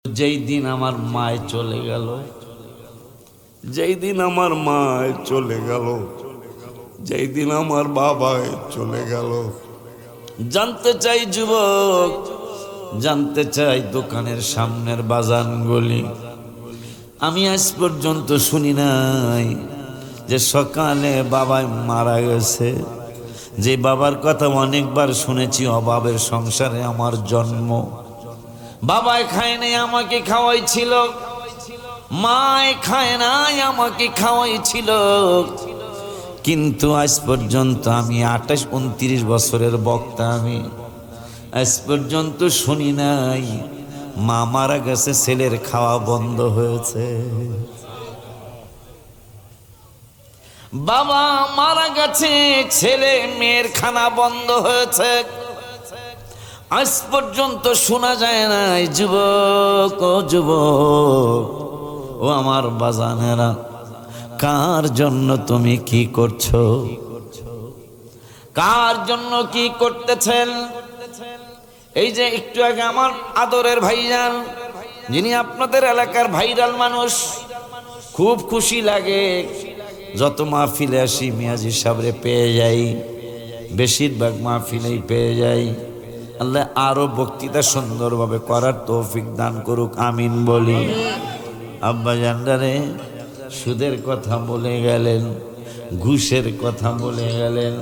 যেই দিন আমার মায় চলে গেল, যেই দিন আমার মায় চলে গেল, যেই দিন আমার বাবায় চলে গেল, জানতে চাই যুবক, জানতে চাই দোকানের সামনের বাজানগুলি। আমি আজ পর্যন্ত শুনি নাই যে সকালে বাবাই মারা গেছে। যে বাবার কথা অনেকবার শুনেছি, অভাবের সংসারে আমার জন্ম। বাবাই খায় নাই, আমাকে খাওয়াইছিল। মায় খায় নাই, আমাকে খাওয়াইছিল। কিন্তু আজ পর্যন্ত আমি 28-29 বছরের বক্তা, আমি আজ পর্যন্ত শুনি নাই মা মারা গেছে ছেলের খাওয়া বন্ধ হয়েছে। বাবা মারা গেছে ছেলে মেয়ের খানা বন্ধ হয়েছে। আজ পর্যন্ত শোনা যায় নাই। যুবক, ও যুবক, ও আমার বাজানেরা, কার জন্য তুমি কি করছো? কার জন্য কি করতেছেন? এই যে একটু আগে আমার আদরের ভাইজান, যিনি আপনাদের এলাকার ভাইরাল মানুষ, খুব খুশি লাগে যত মাহফিলে আসি মিয়াজি সাহেবরে পেয়ে যাই, বেশিরভাগ মাহফিলেই পেয়ে যাই। আল্লাহ আরো বক্তৃতা সুন্দরভাবে করার তৌফিক দান করুক, আমিন বলি। আব্বা জানদারে সুদের কথা বলে গেলেন, ঘুষের কথা বলে গেলেন,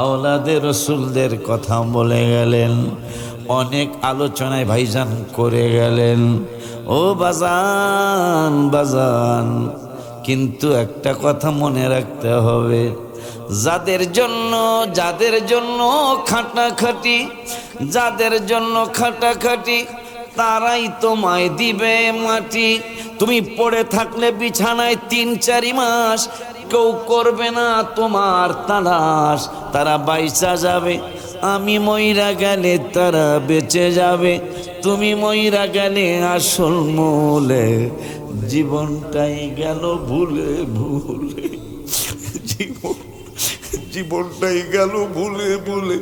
আওলাদের রসুলদের কথা বলে গেলেন, অনেক আলোচনায় ভাইজান করে গেলেন। ও বাজান, বাজান, কিন্তু একটা কথা মনে রাখতে হবে, যাদের জন্য খাটাখাটি, যাদের জন্য খাটাখাটি, তারাই তোমায় দিবে মাটি। তুমি পড়ে থাকলে বিছানায় 3-4 মাস, কেউ করবে না তোমার তালাশ। তারা বাইচা যাবে, আমি মইরা গেলে তারা বেঁচে যাবে। তুমি মইরা গেলে আসল মূলে, জীবনটাই গেল ভুলে ভুলে। জীবনটাই গেল ভুলে ভুলে,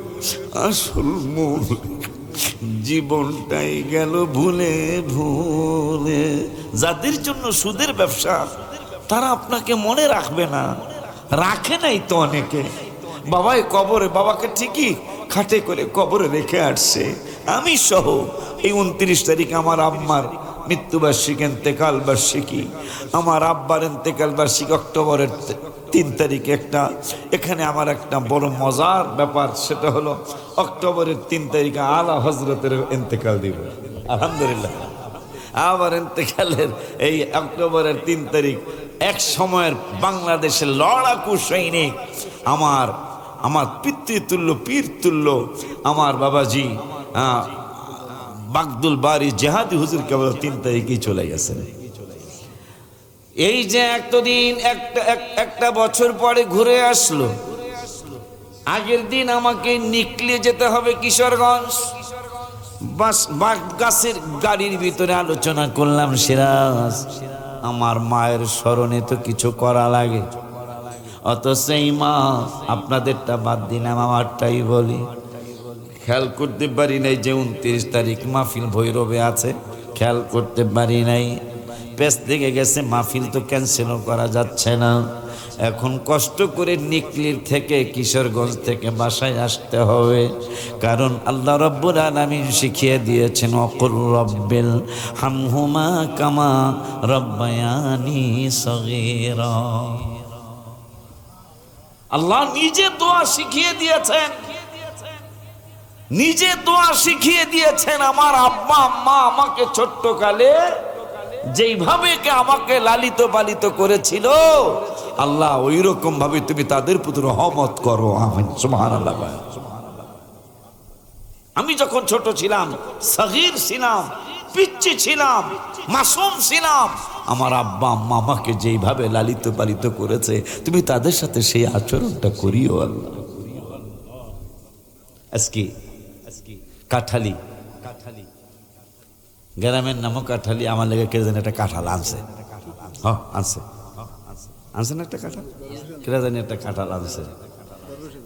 আসল মূল জীবনটাই গেল ভুলে ভুলে। যাদের জন্য সুদের ব্যবসা, তারা আপনাকে মনে রাখবে না। রাখে নাই তো অনেকে। বাবাই কবরে, বাবাকে ঠিকই খাটে করে কবরে রেখে আসছে। আমি সহ এই 29 তারিখ আমার আম্মার মৃত্যুবার্ষিকী, এন্তেকাল বার্ষিকী। আমার আব্বার এন্তেকাল বার্ষিকী অক্টোবরের 3 তারিখে। এখানে আমার একটা বড় মজার ব্যাপার, সেটা হলো অক্টোবরের 3 তারিখে আলা হজরতের এন্তেকাল দিব, আলহামদুলিল্লাহ। আবার এন্তেকালের এই অক্টোবরের 3 তারিখ এক সময়ের বাংলাদেশের লড়াকু সৈনিক, আমার পিতৃতুল্য, পীর তুল্য আমার বাবাজি বাগদুল বাড়ি জেহাদি হুজুর কেবল 3 তারিখেই চলে গেছেন। এই যে এতদিন একটা বছর পরে ঘুরে আসলো। আগের দিন আমাকে নিকলে যেতে হবে কিশোরগঞ্জ। গাছের গাড়ির ভিতরে আলোচনা করলাম, সিরাজ, আমার মায়ের স্মরণে তো কিছু করা লাগে। অত সেই মা, আপনাদেরটা বাদ দিলাম, আমারটাই বলি। খেয়াল করতে পারি নাই যে 29 তারিখ মাহফিল ভৈরবে আছে, খেয়াল করতে পারি নাই। পেছ থেকে গেছে, মাহফিল তো ক্যান্সেলও করা যাচ্ছে না। এখন কষ্ট করে নিকলির থেকে, কিশোরগঞ্জ থেকে বাসায় আসতে হবে। কারণ আল্লাহ রাব্বুল আলামিন শিখিয়ে দিয়েছেন, অকুল রব্বিল হামহুমা কামা রব্বায়ানি সগীরা। আল্লাহ নিজে দোয়া শিখিয়ে দিয়েছেন, নিজে দোয়া শিখিয়ে দিয়েছেন। আমার আব্বা আম্মা আমাকে ছোট্ট কালে যেইভাবে আমাকে লালিত পালিত করেছিল, আল্লাহ ওই রকম ভাবে তুমি তাদের প্রতি রহমত করো, আমিন, সুবহানাল্লাহ। আমি যখন ছোট ছিলাম, সগীর ছিলাম, পিচ্চি ছিলাম, মাসুম ছিলাম, আমার আব্বা আম্মা আমাকে যেইভাবে লালিত পালিত করেছে, তুমি তাদের সাথে সেই আচরণটা করিও আল্লাহ। আজকে কাঠালি, গ্রামের নামও কাঠালি, আমার লেগে কে জানি একটা কাঁঠাল আনছে, আনছে না একটা কাঁঠাল, কে জানি একটা কাঁঠাল আনছে।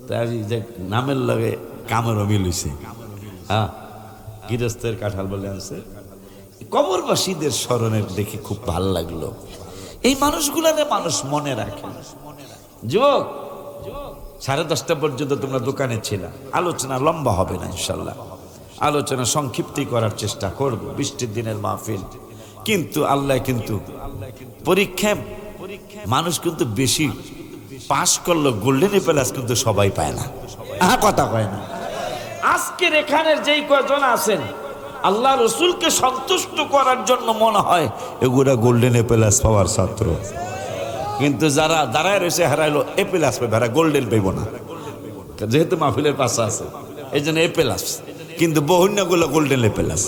তাই যে নামের লগে কামেরও মিল হইছে। হ্যাঁ, গৃহস্থের কাঁঠাল বলে আনছে। কবরবাসীদের স্মরণের দেখে খুব ভাল লাগলো। এই মানুষগুলারে মানুষ মনে রাখে। যুবক, 10:30 পর্যন্ত তোমরা দোকানে ছিল, আলোচনা লম্বা হবে না ইনশাল্লাহ, আলোচনা সংক্ষিপ্তই করার চেষ্টা করব, বৃষ্টির দিনের মাহফিল। কিন্তু আল্লাহ কিন্তু পরীক্ষায় মানুষ কিন্তু বেশি পাস করলো, গোল্ডেন প্লাস কিন্তু সবাই পায় না, কথা কয় না। আজকের এখানের যেই কয়জন আছেন আল্লাহ রসুলকে সন্তুষ্ট করার জন্য মনে হয় এগুলা গোল্ডেন প্লাস পাওয়ার ছাত্র, কিন্তু যারা দাঁড়ায় রয়েছে হারাইলো এ প্লাস পাবে, হারা গোল্ডেন পাইব না, যেহেতু মাহফিলের পাশে আছে এই জন্য এ প্লাস, কিন্তু বহুন্যাগুলো গোল্ডেন এ প্লাস।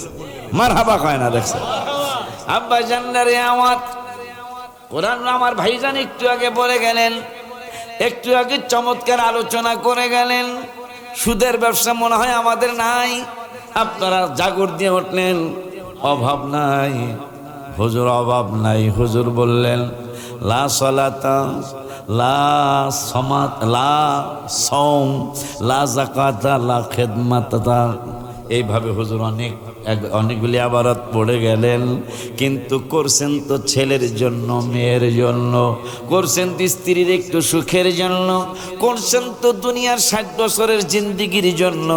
মার হাবা কয় না, দেখছে আব্বা জান্নারে আমার কোরআন আমার ভাইজান একটু আগে পড়ে গেলেন, একটু আগে চমৎকার আলোচনা করে গেলেন। সুদের ব্যবসা মনে হয় আমাদের নাই, আপনারা জাগর দিয়ে উঠলেন অভাব নাই হুজুর, অভাব নাই। হুজুর বললেন লা সালাতা লা সামাত লা সাওম লা যাকাতা লা খিদমাতা, এইভাবে হুজুর অনেকগুলি আবারত পড়ে গেলেন। কিন্তু করছেন তো ছেলের জন্য, মেয়ের জন্য, করছেন তো স্ত্রীর একটু সুখের জন্য, করছেন তো দুনিয়ার 60 বছরের জিন্দিগির জন্য,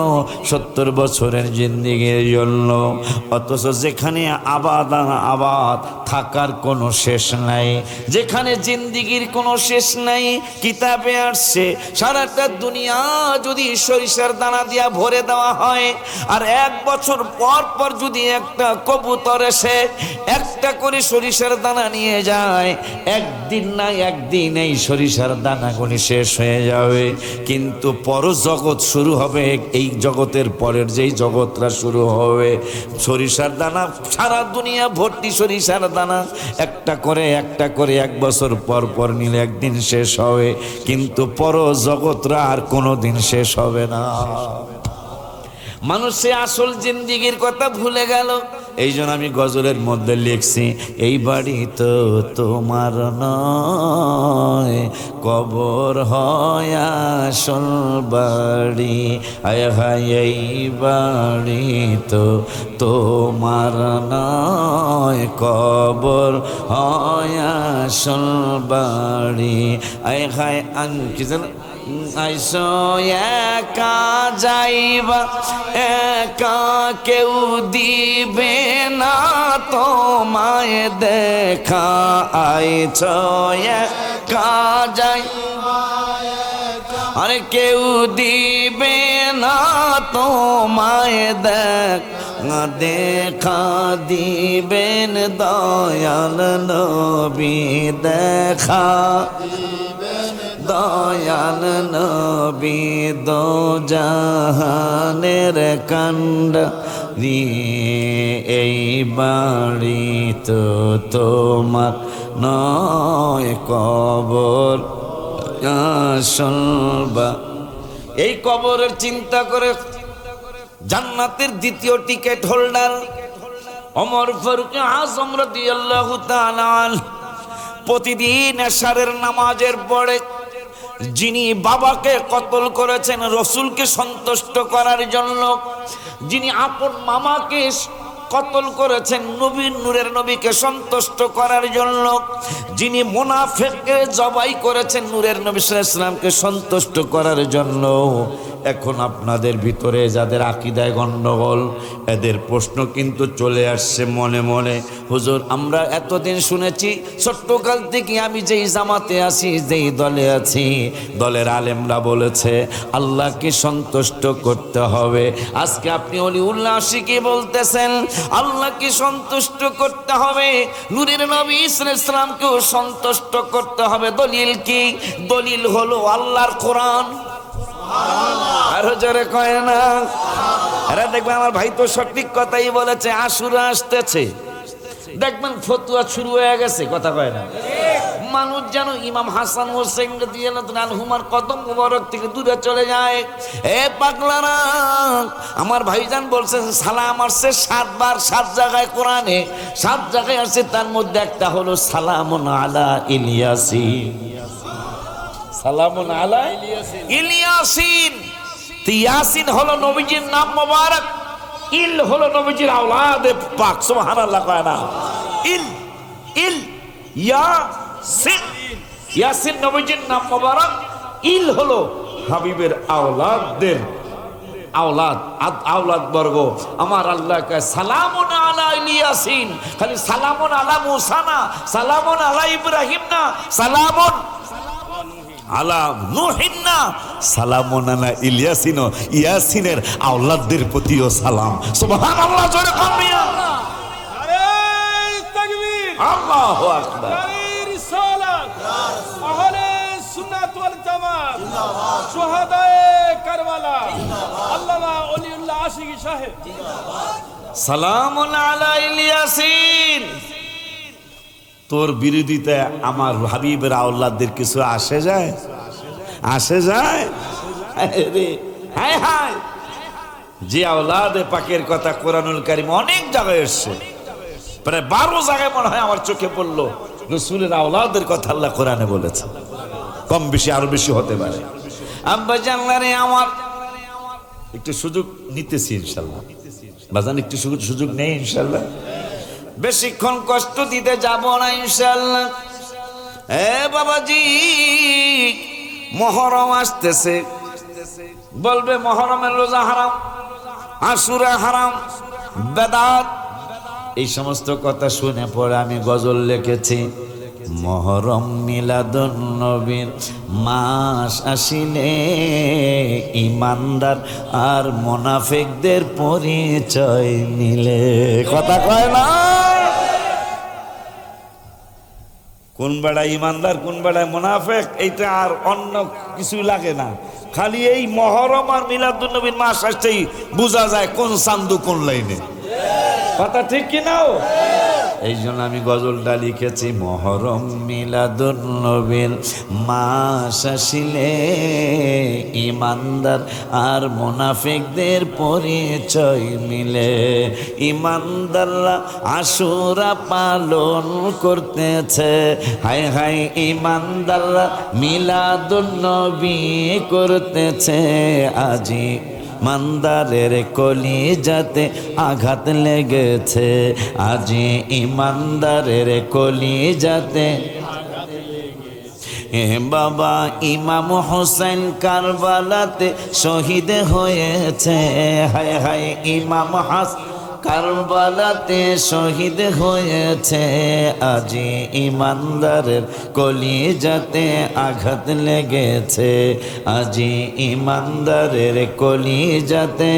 70 বছরের জিন্দিগির জন্য। অথচ যেখানে আবাদ আবাদ থাকার কোনো শেষ নাই, যেখানে জিন্দিগির কোনো শেষ নাই, কিতাবে আসছে সারাটা দুনিয়া যদি সরিষার দানা দিয়া ভরে দেওয়া হয়, আর 1 বছর পর পর যদি একটা কবুতর এসে একটা করে সরিষার দানা নিয়ে যায়, একদিন না একদিন এই সরিষার দানাগুলি শেষ হয়ে যাবে। কিন্তু পরজগৎ শুরু হবে, এই জগতের পরের যেই জগৎটা শুরু হবে, সরিষার দানা সারা দুনিয়া ভর্তি সরিষার দানা, একটা করে 1 বছর পর পর নিলে একদিন শেষ হবে, কিন্তু পরজগৎরা আর কোনোদিন শেষ হবে না। মানুষে আসল জিন্দিগির কথা ভুলে গেল। এই জন্য আমি গজলের মধ্যে লিখছি, এই বাড়ি তো তোমার নয়, কবর হয় আসল বাড়ি। আয় হায় এই বাড়ি তো তোমার নয়, কবর হয় আসল বাড়ি। আয় হায় কি যেন আইসো একা যাইবা, একা কেউ দিবে না তোমায় দেখা। আইসো একা যাইবা, আরে কেউ দিবে না তোমায় দেখা। দেখা দিবেন দয়াল নবী, দেখা দয়াল নবী দো জাহানের কান্ডারি। এই বাড়ি তো তোমার নয়, কবর আসল বা। এই কবরের চিন্তা করে জান্নাতের দ্বিতীয় টিকিট হোল্ডার ওমর ফারুক আযম রাদিয়াল্লাহু তাআলা আনহু প্রতিদিন এশারের নামাজের পরে যিনি বাবাকে কতল করেছেন রসুলকে সন্তুষ্ট করার জন্য, যিনি আপন মামাকে কতল করেছেন নবীর নূরের নবীকে সন্তুষ্ট করার জন্য, যিনি মুনাফিককে জবাই করেছেন নূরের নবী সাল্লাল্লাহু আলাইহি ওয়াসাল্লামকে সন্তুষ্ট করার জন্য, এখন আপনাদের ভিতরে যাদের আকীদায় গন্ডগোল, এদের প্রশ্ন কিন্তু চলে আসছে মনে মনে, হুজুর আমরা এতদিন শুনেছি, ছোট্টকাল থেকে আমি যেই জামাতে আছি, যেই দলে আছি, দলের আলেমরা বলেছে আল্লাহকে সন্তুষ্ট করতে হবে। আজকে আপনি অলিউল্লাহ আশিকি বলতেছেন আল্লাহকে সন্তুষ্ট করতে হবে, নূরের নবী সাল্লাল্লাহু আলাইহি ওয়াসাল্লামকেও সন্তুষ্ট করতে হবে। দলিল কি? দলিল হলো আল্লাহর কোরআন। আরো জোরে কয় না? এরা দেখবেন আমার ভাই তো সঠিক কথাই বলেছে, আশুরা আসতেছে, দেখবেন ফতুয়া শুরু হয়ে গেছে, কথা কয় না। মানুষ যেন ইমাম হাসান হোসেন রাদিয়াল্লাহু আনহুমার কদম মুবারক থেকে দূরে চলে যায়। এ পাগলারা, আমার ভাইজান বলছেন সালাম আসছে 7 বার 7 জায়গায়, কোরআনে 7 জায়গায় আসছে, তার মধ্যে একটা হলো সালামুন আলা ইলিয়াসিন। সালামুন আলা ইলিয়াসিন। ইয়াসিন হলো নবীজির নাম মোবারক। ইল হলো নবীজির আওলাদে পাক, সুবহানাল্লাহ কয় না। ইল ইল ইয়াসিন, ইয়াসিন নবীজির নাম মোবারক। ইল হলো হাবিবের আওলাদদের আওলাদ, আওলাদ বর্গ। আমার আল্লাহ কয় সালামুন আলা ইয়াসিন, খালি সালামুন আলা মুসা না, সালামুন আলা ইব্রাহিম না, সালামুন আলা নূহিন না, সালামুন আলা ইলিয়াসিন, ইয়াসিনের আওলাদদের প্রতিও সালাম। সুবহানাল্লাহ, জোরে কামিয়া। নারে তাকবীর, আল্লাহু আকবার। নারে রিসালাত, আহলে সুন্নাত ওয়াল জামাত, জিন্দাবাদ। শুহাদায়ে কারবালা, আল্লামা ওলিউল্লাহ আশিকি সাহেব, সালামুন আলা ইলিয়াসিন। তোর বিরোধিতা আমার হাবিবের আওলাদদের কিছু আসে যায়? আসে যায়? রে হায় হায়, যে আওলাদে পাকের কথা কোরআনুল কারীম অনেক জায়গায় এসছে, প্রায় 12 জায়গায় মনে হয় আমার চোখে পড়লো রাসূলের আওলাদের কথা আল্লাহ কোরআনে বলেছে। কম বেশি আরো বেশি হতে পারে। আব্বা জানলারে আমার একটু সুযোগ নিতেছি ইনশাল্লাহ, বাজান একটু সুযোগ নেই ইনশাল্লাহ, বেশিক্ষণ কষ্ট দিতে যাব না ইনশাল্লাহ। এ বাবাজি, মুহররম আসতেছে, বলবে মুহররমের রোজা হারাম, আশুরা হারাম, বেদাত, এই সমস্ত কথা শুনে পরে আমি গজল লিখেছি। মুহররম মিলাদুন নবীর মাস আসিলে ইমানদার আর মুনাফিকদের পরিচয় নিলে। কথা কয় না? কোন বেড়ায় ইমানদার, কোন বেড়ায় মুনাফিক, এইটা আর অন্য কিছু লাগে না। খালি এই মুহররম আর মিলাদুন নবীর মাস আসতেই বোঝা যায় কোন চান্দু কোন লাইনে। কথা ঠিক কি নাও? এই জন্য আমি গজলটা লিখেছি, মুহররম মিলাদুন নবীর মাস আসিলে ইমানদার আর মুনাফিকদের পরিচয় মিলে। ইমানদাররা আশুরা পালন করতেছে, হায় হায় ইমানদাররা মিলাদুন নবী করতেছে। আজি ইমানদারের কলিজাতে আঘাত লেগেছে, আজি ইমানদারের কলিজাতে। এ বাবা, ইমাম হোসেন কারবালাতে শহীদ হয়েছে, হায় হায় ইমাম হাসান কারবালাতে শহীদ হয়েছে। আজি ইমানদারের কলিজাতে আঘাত লেগেছে, আজি ইমানদারের কলিজাতে।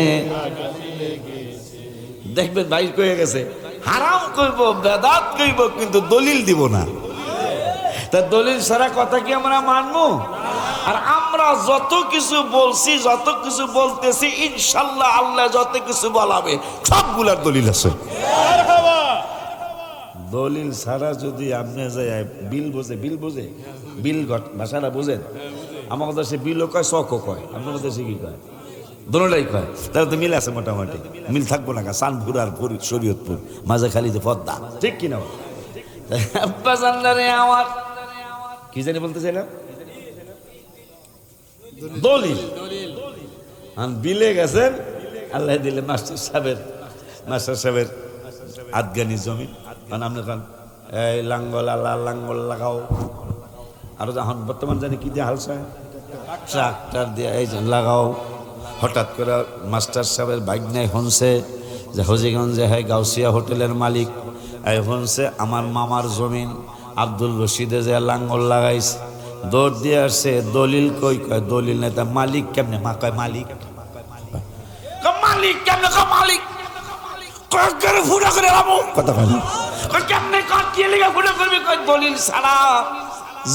দেখবেন ভাই কয়ে গেছে হারাম কইব, বেদাত কইব, কিন্তু দলিল দিব না। তা দলিল ছাড়া কথা কি আমরা মানবো? আর আমরা যত কিছু বলছি, যত কিছু বলতেছি, ইনশাল্লাহ আল্লাহ যত কিছু বলাবে সবগুলার দলিল আছে। দলিল ছাড়া যদি আপনি যায় বিল বোঝে, বিল ভাষাটা বোঝেন? আমার দেশে বিলও কয়, শখও কয়, আপনার দেশে কি কয়? দোনোটাই কয়। তাহলে তো মিল আছে মোটামুটি, মিল থাকবো না। সানপুর আর শরীয়তপুর মাঝে খালিতে পদ্মা, ঠিক কিনা? আমার কি জানি বলতে চাইলাম, দলিল। বিলে গেছেন, আল্লাহ দিলে মাস্টার সাহেবের আদগানি জমি, মানে আপনি এই লাঙ্গল আল্লাহ লাঙ্গল লাগাও। আরো যখন বর্তমান জানি কি দিয়ে হালসা ট্রাক্টর দিয়ে এই লাগাও। হঠাৎ করে মাস্টার সাহেবের বাইক নাই হনছে যে হজিগঞ্জে হয় গাউসিয়া হোটেলের মালিক, এই হনছে আমার মামার জমিন আব্দুল রশিদে যে লাঙ্গল লাগাইছে। দৌড় দিয়ে আসছে, দলিল কই? কয় দলিল নেই। তা মালিক কেমনে? মা কয় মালিক মালিক কেমনে? মালিক ফুটা করে কথা কয় না, কেমনে কি লেগে ফুটা করবি? কয় দলিল ছাড়া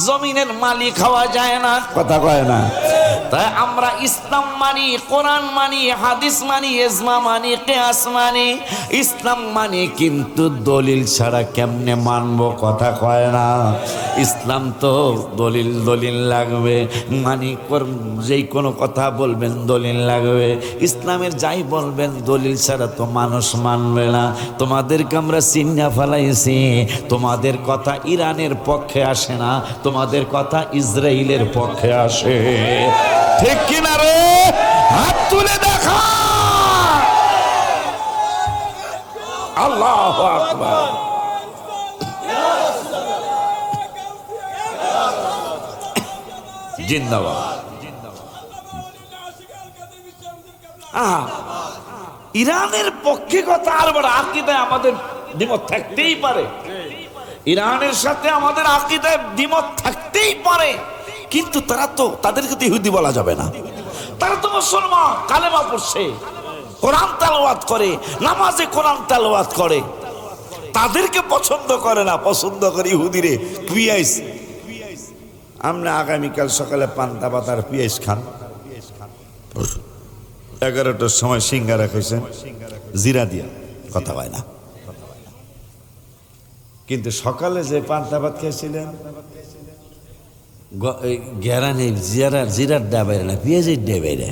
জমিনের মালিক হওয়া যায় না। কথা কয় না? তাই আমরা ইসলাম মানি, কোরআন মানি, হাদিস মানি, ইজমা মানি, কিয়াস মানি, ইসলাম মানি, কিন্তু দলিল ছাড়া কেমনে মানবো? কথা কয় না? ইসলাম তো দলিল লাগবে। মানি যেই কোনো কথা বলবেন দলিল লাগবে। ইসলামের যাই বলবেন দলিল ছাড়া তো মানুষ মানবে না। তোমাদেরকে আমরা চিন্না ফেলাইছি, তোমাদের কথা ইরানের পক্ষে আসে না, তোমাদের কথা ইসরায়েলের পক্ষে আসে। ঠিক কিনা রে? হাত তুলে দেখা। আল্লাহু আকবার। জিন্দাবাদ। আহা, ইরানের পক্ষে কথা আর বড় আকীদায় আমাদের দ্বিমত থাকতেই পারে, ইরানের সাথে আমাদের আকীদায় দ্বিমত থাকতেই পারে, কিন্তু তারা তো, তাদেরকে তো ইহুদি বলা যাবে না। তারা তো মুসলমান, কালেমা পড়ছে, কোরআন তেলাওয়াত করে, নামাজে কোরআন তেলাওয়াত করে। তাদেরকে পছন্দ করে না, পছন্দ করে ইহুদিরে। পিয়াইস, আমরা আগামীকাল সকালে পান্তা পাতার পিয়াইস খান, 11টার সময় সিঙ্গারা খাইছেন জিরা দিয়া, কথা হয় না। কিন্তু সকালে যে পান্তা ভাত খাইছিলেন গেরা নেই, জিরার ডাবাই না, পেঁয়াজের ডাবাই না,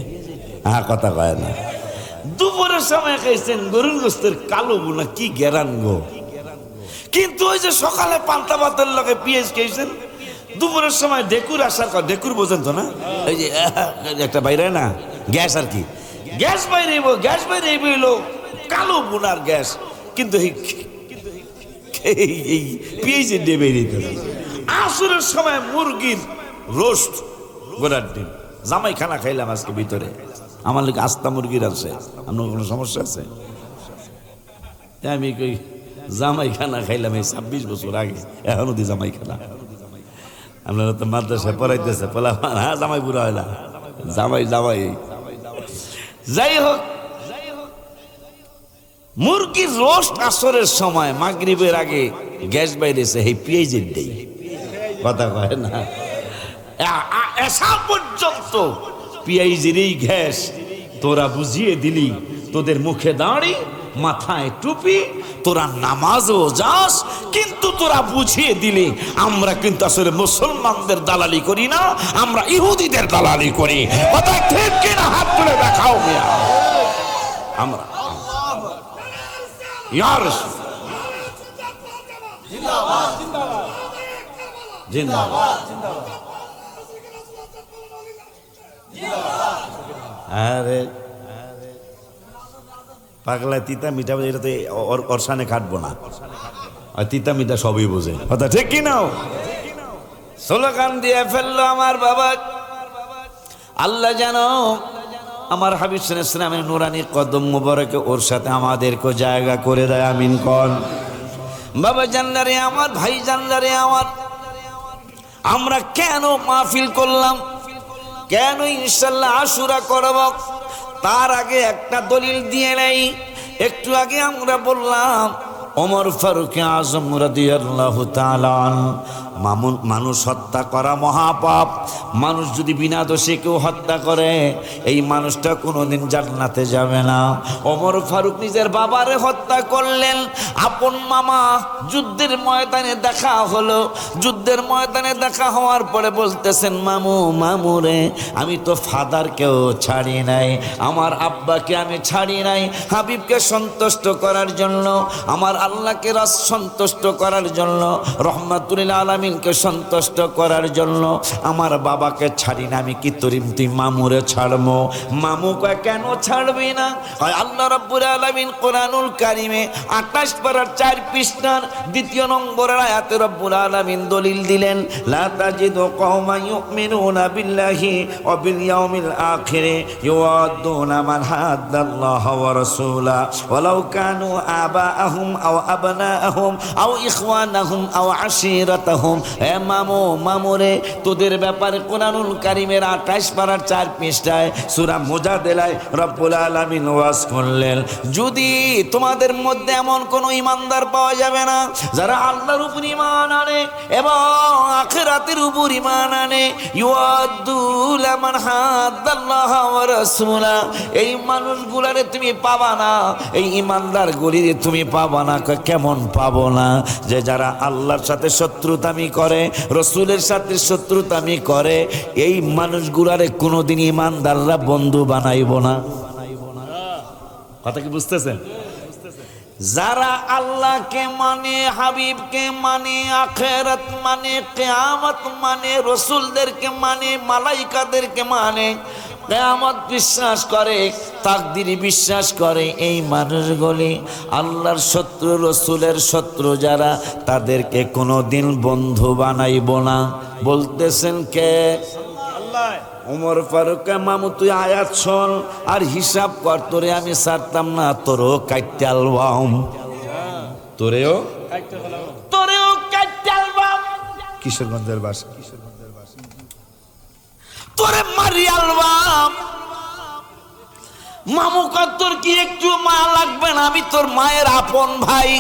কথা কয় না। দুপুরের সময় খাইছেন গরুর গোস্তের কালো বোনা, কি গেরান গো। কিন্তু ওই যে সকালে পান্তা ভাতের লগে পেঁয়াজ খাইছেন, দুপুরের সময় ডেকুর আসার কথা, ডেকুর বোঝেন তো না, ওই যে একটা বাইরে না গ্যাস, আর কি গ্যাস বাইরে, গ্যাস বাইরে এলো কালো বোনার গ্যাস, কিন্তু এই পেঁয়াজের ডেবে দিতে। আসরের সময় মুরগির রোস্ট, গোড়ার ডিম, জামাই খানা খাইলাম আজকে ভিতরে, আমার লোক আস্তা মুরগির আছে, আপনার কোনো সমস্যা আছে? আমি কই জামাই খানা খাইলাম এই 26 বছর আগে, এখনো দি জামাই খানা। আপনারা তো মাদ্রাসায় পড়াইতেছে, হ্যাঁ জামাই বুড়া হয় না, জামাই জামাই। যাই হোক, মুরগির রোস্ট আসরের সময় মাগরিবের আগে গ্যাস বাইরেছে, এই পেঁয়াজের দেই, কথা কয় না। এসা পর্যন্ত পেঁয়াজের এই গ্যাস তোরা বুঝিয়ে দিলি, তোদের মুখে দাঁড়ি, মাথায় টুপি, তোরা নামাজও যাস, কিন্তু তোরা বুঝিয়ে দিলি আমরা কিন্তু আসলে মুসলমানদের দালালি করি না, আমরা ইহুদিদের দালালি করি। কথা ঠিক কিনা? হাত তুলে দেখাও মিয়া। আমরা ইয়া রাসূল জিন্দাবাদ, জিন্দাবাদ, জিন্দাবাদ। আরে পাগলা তিতা মিঠা, এটা তো ওর সামনে কাটবো না, আর তিতা মিঠা সবই বোঝে, কথা ঠিক কি নাও। স্লোগান দিয়ে ফেললো আমার বাবা। আল্লাহ জানো আমার হাবিব সাল্লাল্লাহু আলাইহি ওয়াসাল্লামের নুরানি কদম মুবারকে ওর সাথে আমাদেরকে জায়গা করে দেয়, আমিন কোন। বাবা জানলারে আমার, ভাই জানলারে আমার, আমরা কেন মাহফিল করলাম, কেন ইনশাআল্লাহ আশুরা করব, তার আগে একটা দলিল দিয়ে নেই। একটু আগে আমরা বললাম ওমর ফারুক আজম রাদিয়াল্লাহু তাআলা আনহু, মানুষ হত্যা করা মহাপাপ। মানুষ যদি বিনা দোষে কেউ হত্যা করে, এই মানুষটা কোনোদিন জান্নাতে যাবে না। ওমর ফারুক নিজের বাবারে হত্যা করলেন, আপন মামা। যুদ্ধের ময়দানে দেখা হলো, যুদ্ধের ময়দানে দেখা হওয়ার পরে বলতেছেন, মামু, মামুরে, আমি তো ফাদারকেও ছাড়ি নাই, আমার আব্বাকে আমি ছাড়ি নাই, হাবিবকে সন্তুষ্ট করার জন্য, আমার আল্লাহকে সন্তুষ্ট করার জন্য, রহমাতুল আলামিনকে সন্তুষ্ট করার জন্য আমার বাবাকে ছাড়ি না, আমি কি তুই মামুরে ছাড়বো? মামু কয়, কেন ছাড়বি না? আল্লাহ রাব্বুল আলামিন কোরআনুল কারিমে 28 পারার 4 পৃষ্ঠার 2 নম্বরের আয়াতে রাব্বুল আলামিন দলিল দিলেন, লা তাজিদু কওমান ইউমিনুনা বিল্লাহি ওয়া বিল ইয়াউমিল আখির ইউআদ্দুনা মান হাদ্দাল্লাহ ওয়া রাসূলা ওয়ালাউ কানু আবাআহুম আও আবনাআহুম আও ইখওয়ানাহুম আও আশিরাতাহুম। হে মামু, মামুরে, তোদের ব্যাপারে কোরআনুল কারিমের 28 পারার 4 পৃষ্ঠায় সূরা মুজাদালায় রব্বুল আলামিন ওয়াজ করলেন, যদি তোমাদের মধ্যে এমন কোন ঈমানদার পাওয়া যাবে না যারা আল্লাহর উপর ঈমান আনে এবং আখিরাতের উপর ঈমান আনে, ইউআদ্দু লামান হাদ্দাল্লাহ ওয়া রাসূলা, এই মানুষগুলারে তুমি পাবা না, এই ঈমানদার গুলিরে তুমি পাবা না। কেমন পাবো না? যে যারা আল্লাহর সাথে শত্রুতামি করে, রসুলের সাথে শত্রুতামি করে, এই মানুষগুলারে কোনোদিন ঈমানদাররা বন্ধু বানাইব না। কথা কি বুঝতেছেন? যারা আল্লাহকে মানে, হাবিবকে মানে, আখিরাত মানে, কিয়ামত মানে, রসুলদেরকে মানে, মালাইকাদেরকে মানে, কিয়ামত বিশ্বাস করে, তাকদীর বিশ্বাস করে, এই মানুষগুলি আল্লাহর শত্রু, রসুলের শত্রু যারা, তাদেরকে কোনোদিন বন্ধু বানাইব না। বলতেছেন কে? আল্লাহ। ওমর ফারুক, মামু তুই আয়াত শোন আর হিসাব কর, তোরে আমি ছাড়তাম না, তোরও কাইটে আলবাম, তোরেও কাইটে আলবাম। কিশোরগঞ্জের বাসা। তোরে মারি আলবাম। মামু কর, তোর কি একটু মায়া লাগবে না? আমি তোর মায়ের আপন ভাই।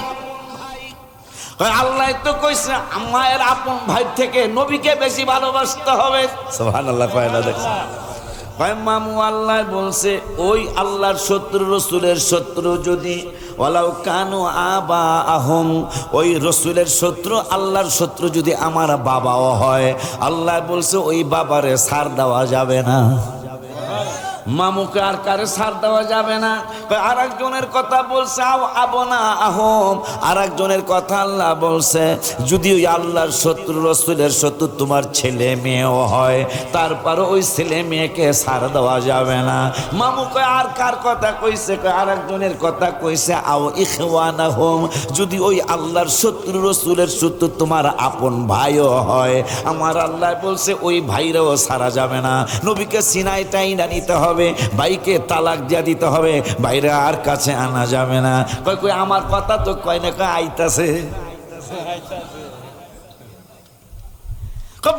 আল্লাহ তো কইছে মায়ের আপন ভাই থেকে নবীকে বেশি ভালোবাসতে হবে। সুবহানাল্লাহ কয় না দেখছেন? কয় মামু আল্লাহ বলছে ওই আল্লাহর শত্রু, রসুলের শত্রু যদি ওয়ালাউ কানু আবা আহম, ওই রসুলের শত্রু, আল্লাহর শত্রু যদি আমার বাবাও হয়, আল্লাহ বলছে ওই বাবারে ছাড় দেওয়া যাবে না। মামুকে আর কারে ছাড় দেওয়া যাবে না। আর একজনের কথা বলছে আও আবনা আহম, আর একজনের কথা আল্লাহ বলছে যদি ওই আল্লাহর শত্রু, রসুলের শত্রু তোমার ছেলে মেয়েও হয়, তারপর ওই ছেলে মেয়েকে ছাড় দেওয়া যাবে না। মামুকে আর কার কথা কইছে? আর একজনের কথা কইছে আও ইখওয়ানা হোম, যদি ওই আল্লাহর শত্রু, রসুলের শত্রু তোমার আপন ভাইও হয়, আমার আল্লাহ বলছে ওই ভাইরাও ছাড়া যাবে না। নবীকে সিনাই টাইনা নিতে হবে, ভাইকে তালাক দিয়া দিতে হবে, ভাইরা আর কাছে আনা যাবে না। কই কই আমার কথা তো কয় না, কয় আইতাছে।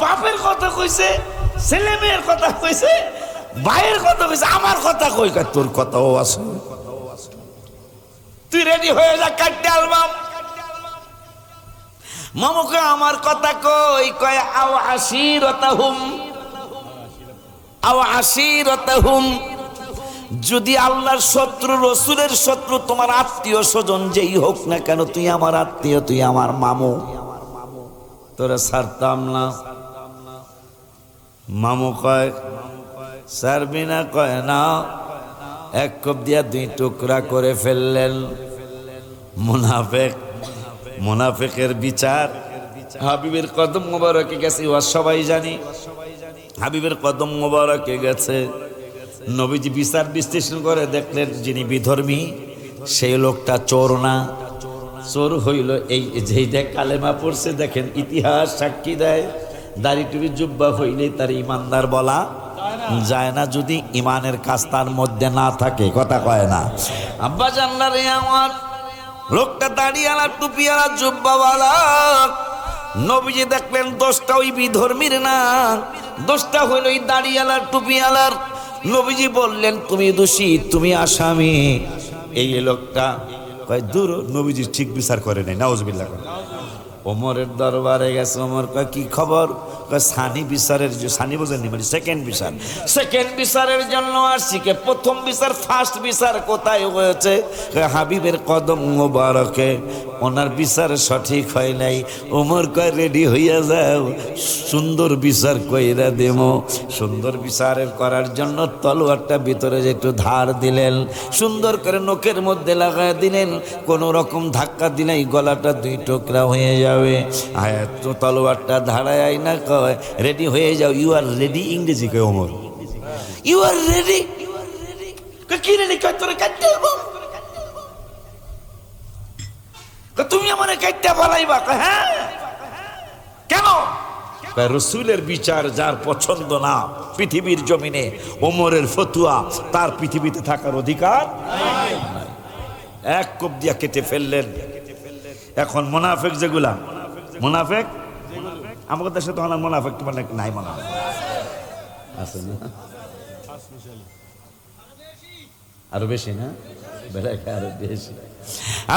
বাপের কথা কইছে, ছেলে মেয়ের কথা কইছে, ভাইয়ের কথা কইছে, আমার কথা কই? কয় তোর কথাও আছে, তুই রেডি হয়ে যা, কাটতে অ্যালবাম। মামুকে আমার কথা কই? কয় আও আশিরাতাহুম, আও আশিরাতাহুম, যদি আল্লাহর শত্রু, রসুলের শত্রু তোমার আত্মীয় স্বজন যেই হোক না কেন, তুই আমার আত্মীয়, তুই আমার মামু, তোরা ছাড়তাম না। মামু কয় ছাড়বি না? কয় না। এক কোপ দিয়া দুই টুকরা করে ফেললেন। মুনাফেক, মুনাফেকের বিচার হাবিবের কদম মোবারকে গেছে, সবাই জানি হাবিবের কদম মোবারকে গেছে। নবীজি বিচার বিশ্লেষণ করে দেখলেন যিনি বিধর্মী সেই লোকটা চোর না। চোর হইল এই যেই দেখ কালেমা পড়ছে, দেখেন ইতিহাস সাক্ষী দেয় দাড়ি টুপি জুব্বা হইলে তার ইমানদার বলা যায় না, যদি ইমানের কাজ তার মধ্যে না থাকে। কথা কয় না? আব্বা জানলা রে আমার, লোকটা দাড়িওয়ালা, টুপিওয়ালা, জুব্বাওয়ালা। নবীজি দেখলেন দোষটা ওই বিধর্মীর না, দোষটা হইল ওই দাড়িওয়ালার, টুপিওয়ালার। নবীজি বললেন তুমি দোষী, তুমি আসামি। এই লোকটা কয় দূর, নবীজি ঠিক বিচার করে নাই, নাউজুবিল্লাহ। ওমরের দরবারে গেছে। ওমর কয় কি খবর? কয় সানি বিচারের, সানি বোঝেননি মানে সেকেন্ড বিচার, সেকেন্ড বিচারের জন্য আসছি। কে প্রথম বিচার, ফার্স্ট বিচার কোথায় হয়েছে? হাবিবের কদম মোবারকে। ওনার বিচার সঠিক হয় নাই। ওমর কয় রেডি হইয়া যাও, সুন্দর বিচার কইরা দেবো। সুন্দর বিচারের করার জন্য তলোয়ারটা ভিতরে যে একটু ধার দিলেন, সুন্দর করে নখের মধ্যে লাগাই দিলেন, কোনো রকম ধাক্কা দিলেই গলাটা দুই টুকরা হয়ে যাবে। আয়াত তো তলোয়ারটা ধারায় না, কয় রেডি হয়ে যাও, ইউ আর রেডি। ইংরেজি কয় ওমর, ইউ আর রেডি। কি রেডি? কয় তোরে কাটতে হবে, তুমি আমার কাটতে পালাইবা। হ্যাঁ কেন? রসুলের বিচার যার পছন্দ না পৃথিবীর জমিনে, ওমরের ফতুয়া তার পৃথিবীতে থাকার অধিকার নাই। এক কোপ দিয়া কেটে ফেললেন। এখন মুনাফেক যেগুলা, মুনাফেক আমাদের দেশে তো মুনাফেক মানে নাই, মুনাফেক আছে না? আরো বেশি না? আরো বেশি।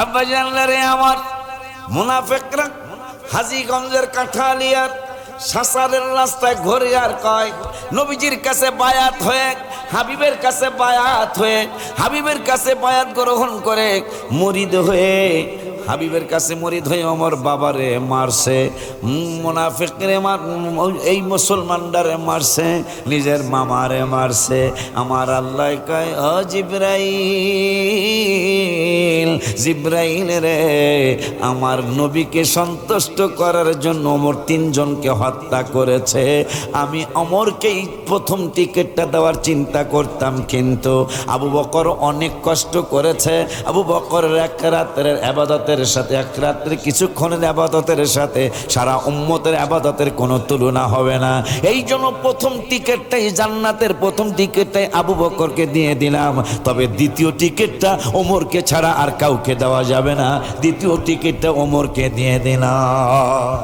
আব্বা জানলা রে আমার, মুনাফেকরা হাজীগঞ্জের কাঠালিয়ার সাসারের রাস্তায় ঘুরে আর কয় নবীজির কাছে বায়াত হয়ে, হাবিবের কাছে বায়াত হয়ে, হাবিবের কাছে বায়াত গ্রহণ করে মুরিদ হয়ে হাবিবের কাছে মরিদ হয়ে ওমর বাবারে মারছে, মুনাফিকরে এই মুসলমানদারে মারছে, নিজের মামারে মারছে। আমার আল্লাহ কয় ও জিবরাইল, জিবরাইল রে, আমার নবীকে সন্তুষ্ট করার জন্য ওমর 3 জনকে হত্যা করেছে। আমি ওমরকেই প্রথম টিকিটটা দেওয়ার চিন্তা করতাম, কিন্তু আবু বকর অনেক কষ্ট করেছে। আবু বকরের এক রাতের ইবাদতের সাথে, এক রাতের কিছুক্ষণের ইবাদতের সাথে সারা উম্মতের ইবাদতের কোনো তুলনা হবে না। এই জন্য প্রথম টিকিটটাই, জান্নাতের প্রথম টিকিটটাই আবু বকরকে দিয়ে দিলাম। তবে দ্বিতীয় টিকিটটা ওমরকে ছাড়া আর কাউকে দেওয়া যাবে না, দ্বিতীয় টিকিটটা ওমরকে দিয়ে দিলাম।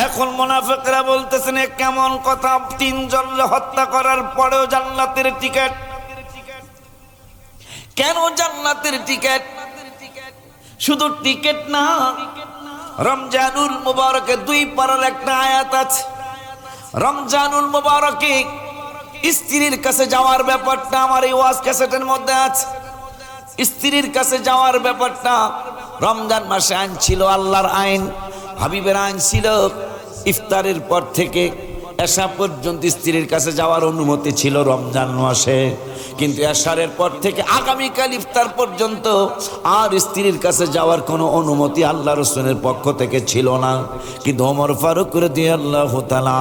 এখন মুনাফিকরা বলতেছেন এ কেমন কথা, 3 জনকে হত্যা করার পরেও জান্নাতের টিকিট? কেন জান্নাতের টিকিট? শুধু টিকিট না, রমজানুল মুবারকে 2 পারার একটা আয়াত আছে। রমজানুল মুবারকে স্ত্রীর কাছে যাওয়ার ব্যাপারটা আমার এই ওয়াজ ক্যাসেটের মধ্যে আছে। স্ত্রীর কাছে যাওয়ার ব্যাপারটা রমজান মাসে আইন ছিল, আল্লাহর আইন, হাবিবের আইন ছিল। ইফতারের পর থেকে এশা পর্যন্ত স্ত্রীর কাছে যাওয়ার অনুমতি ছিল রমজান মাসে, কিন্তু এশারের পর থেকে আগামীকাল ইফতার পর্যন্ত আর স্ত্রীর কাছে যাওয়ার কোনো অনুমতি আল্লাহ রাসূলের পক্ষ থেকে ছিল না। কিন্তু ওমর ফারুক রাদিয়াল্লাহু তাআলা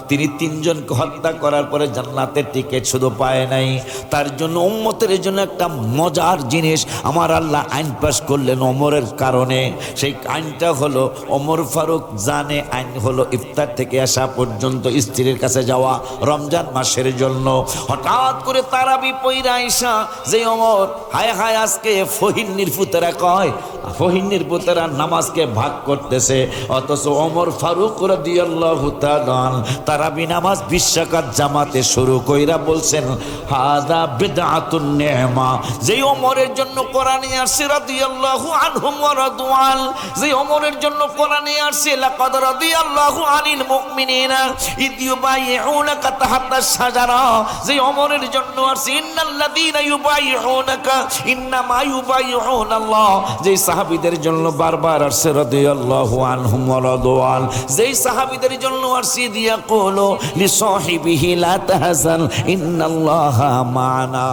তিনি 3 জনকে হত্যা করার পরে জান্নাতের টিকিট শুধু পায় নাই, তার জন্য উম্মতের জন্য একটা মজার জিনিস আমার আল্লাহ আইন পাশ করলেন ওমরের কারণে। সেই আইনটা হলো, ওমর ফারুক জানে আইন হলো ইফতার থেকে এশা পর্যন্ত স্ত্রীর কাছে যাওয়া রমজান মাসের জন্য। হঠাৎ করে তারাবি পইরা আইসা যে ওমর, হায় হায় আজকে ফহিন্নির পুতেরা কয়, ফহিন্নির পুতেরা নামাজকে ভাগ করতেছে, অথচ ওমর ফারুক রাদিয়াল্লাহু তাআলা তারাবি নামাজ 20 রাকাত জামাতে শুরু কইরা বলছেন হাদা বিদআতুন নি'মা। যেই ওমরের জন্য কোরআনে আসছে রাদিয়াল্লাহু আনহুম ওয়া রাদওয়ান, যে ওমরের জন্য কোরআনে আসছে লাকাদ রাদিয়াল্লাহু আনিল মুমিনিনা ইদ ইউবাইউনাকা তাহতা শাজারা, যে ওমরের জন্য আসছে ইন্নাল্লাযীনা ইউবাইউনাকা ইন্নামা ইউবাইউনাল্লাহ, যে সাহাবীদের জন্য বারবার আসছে রাদিয়াল্লাহু আনহুম ওয়া রাদওয়ান, যেই সাহাবীদের জন্য আসছে দিয়া কলো লিসাহিবিহি লা তাহজান ইন্নাল্লাহা মা'না,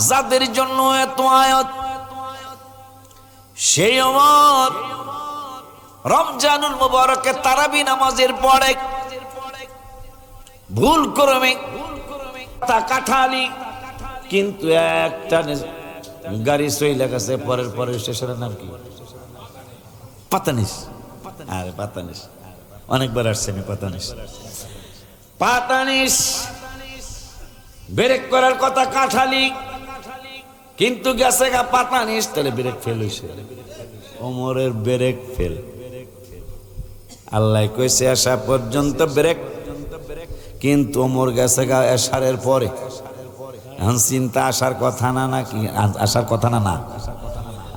যাদের জন্য এত আয়াত। সেই ওমর রমজানুল মুবারকে তারাবি নামাজের পরে ভুল করবে তা কাঠালি, কিন্তু একটা গাড়ি চইলা গেছে পরের স্টেশনের নাম কি? পাতানিস। আরে পাতানিস অনেকবার আসছেন, পাতানিস ব্রেক করার কথা কাঠালি, কিন্তু গেছে গা পাতানিস, তাহলে ব্রেক ফেল হইছে। ওমরের ব্রেক ফেল, আল্লাহ কইছে আসা পর্যন্ত ব্রেক, কিন্তু ওমর গেছে গা এশারের পরে। এখন চিন্তা আসার কথা না, নাকি আসার কথা না? না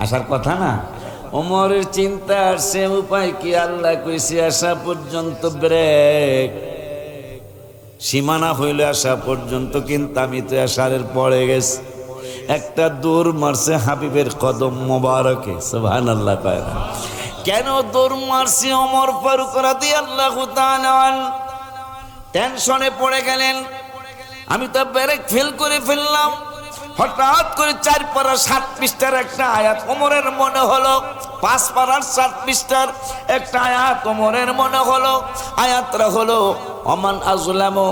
আসার কথা না। ওমরের চিন্তা আসছে উপায় কি? আল্লাহ কইছে আসা পর্যন্ত ব্রেক, সীমানা হইলে আসা পর্যন্ত, কিন্তু আমি তো এশারের পরে গেছি। একটা দৌড় মারছে হাবিবের কদম মোবারকে, সুবহানাল্লাহ। কেন দৌড় মারছে? ওমর ফারুক রাদিয়াল্লাহু তাআলা টেনশনে পড়ে গেলেন, আমি তো ব্রেক ফেল করে ফেললাম। হঠাৎ করে 4 পারা 7 পৃষ্ঠার একটা আয়াত ওমরের মনে হলো, 5 পারার 7 পৃষ্ঠার একটা আয়াত ওমরের মনে হলো। আয়াতটা হলো ওমান আযলামু,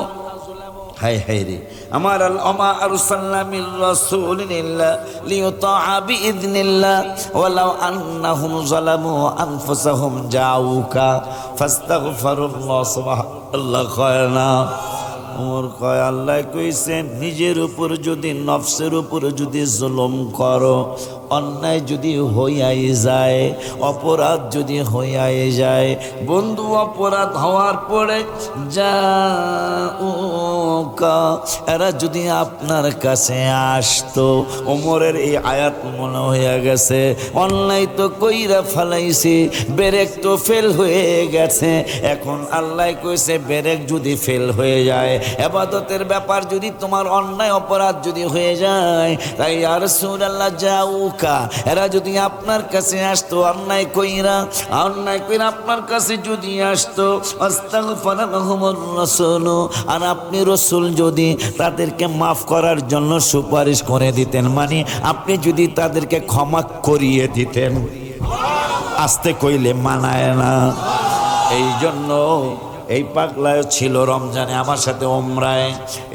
হায় হায় রে আমার ওমা আরসালনা মির রাসূলিন ইল্লা লিয়ুতাআ বিইذنিল্লাহ ওয়ালাউ আন্নাহুম যালামু আনফুসাহুম জাউকা ফাস্তাগফিরুল্লাহ সুবহানাল্লাহ খায়না। ওমর কয় আল্লাহ কইছেন নিজের উপর যদি, নফসের উপর যদি জুলুম করো, অন্যায় যদি হইয়াই যায়, অপরাধ যদি হইয়াই যায়, বন্ধু অপরাধ হওয়ার পরে জাউকা, এরা যদি আপনার কাছে আসতো, ওমরের এই আয়াত মনে হইয়া গেছে, অন্যায় তো কইরা ফালাইছে, ব্রেক তো ফেল হয়ে গেছে, এখন আল্লাহ কইছে ব্রেক যদি ফেল হয়ে যায়, ইবাদতের ব্যাপার যদি তোমার অন্যায় অপরাধ যদি হয়ে যায়, তাই ইয়া রাসূলুল্লাহ জাউকা, এরা যদি আপনার কাছে আসতো অন্যায় কইরা আপনার কাছে যদি আসতো, আস্তাগফারা লাহুমুর রাসূল, আর আপনি রাসূল যদি তাদেরকে মাফ করার জন্য সুপারিশ করে দিতেন, মানে আপনি যদি তাদেরকে ক্ষমা করিয়ে দিতেন, আসতে কইলে মানায় না। এই জন্য এই পাগলায় ছিল রমজানে আমার সাথে ওমরায়,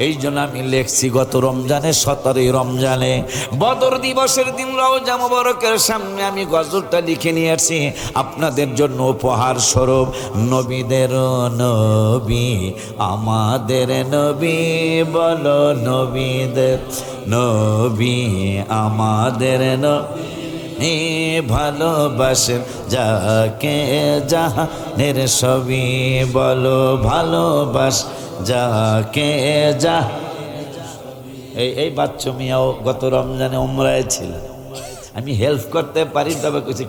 এই জন্য আমি লেখছি গত রমজানে 17 রমজানে বদর দিবসের দিন রওজা মুবারকের সামনে আমি গজলটা লিখে নিয়ে আসছি আপনাদের জন্য উপহার স্বরূপ। নবীদের নবী আমাদের নবী, বলো নবীদের নবী আমাদের নবী, ভালোবাসেন যাকে জাহানের সবই, বলো ভালোবাস যাকে এই বাচ্চা মিয়াও গত রমজানে উমরায় ছিল, আমি হেল্প করতে পারি, তবে কিছু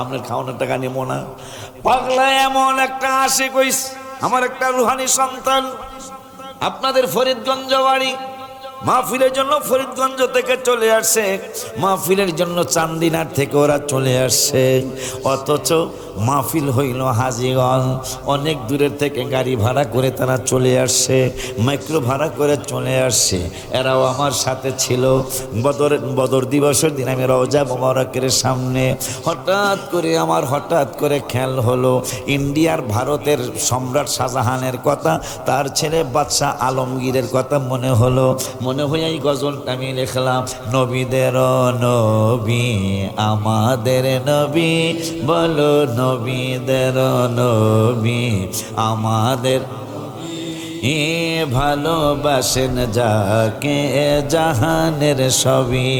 আপনার খাওয়ানোর টাকা নেব না। পাগলা এমন একটা আসে কইস, আমার একটা রুহানি সন্তান, আপনাদের ফরিদগঞ্জ বাড়ি, মাহফিলের জন্য ফরিদগঞ্জ থেকে চলে আসছে, মাহফিলের জন্য চান্দিনার থেকে ওরা চলে আসছে, অথচ মাহফিল হইল হাজীগঞ্জ, অনেক দূরের থেকে গাড়ি ভাড়া করে তারা চলে আসছে, মাইক্রো ভাড়া করে চলে আসছে। এরাও আমার সাথে ছিল। বদর দিবসের দিন আমি রওজা মুবারকের সামনে হঠাৎ করে খেয়াল হলো ইন্ডিয়ার ভারতের সম্রাট শাহজাহানের কথা, তার ছেলে বাদশাহ আলমগীরের কথা মনে হলো, মনে হয়ে এই গজলটা আমি লিখলাম, নবীদের নবী আমাদের নবী, বলো নবীদের নবী আমাদের, ভালোবাসেন যাকে জাহানের সবই,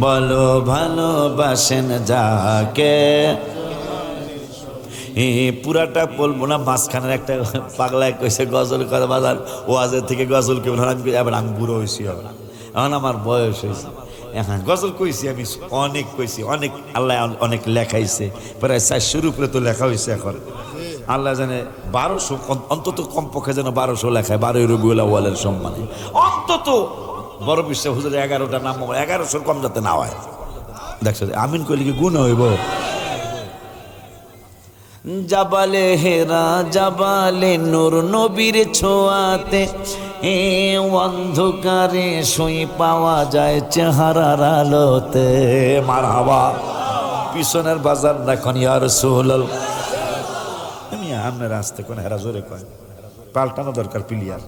বলো ভালোবাসেন যাকে। পুরাটা বলবো না, মাঝখানের একটা পাগলায় কইছে গজল করে বাজার, ওয়াজের থেকে গজল কেবল এবার আমি বুড়ো হয়েছি, এখন আমার বয়স হয়েছে, হ্যাঁ গজল কইছি আমি অনেক কইছি, অনেক আল্লাহ অনেক লেখাইছে, প্রায় 400-র উপরে তো লেখা হয়েছে। এখন আল্লাহ জানে 1200, অন্তত কমপক্ষে যেন 1200 লেখায়, 12 রবিউল আউয়ালের সম্মানে অন্তত বড় বিশ্ব হুজুর 11টা নাম, 1100 কম যাতে না হয়। দেখছো আমিন কইলে কি গুণ হইব? জাবালে হেরা জাবালে নূর নবীর ছোঁয়াতে, অন্ধকারে সই পাওয়া যায় চেহারার আলোতে। মারহাবা। পিছনের বাজার দেখুন ইয়া রাসূলুল্লাহ, আমি আপনার আসতে কোন হেরা জোরে কয়, পাল্টানো দরকার প্লিয়ার।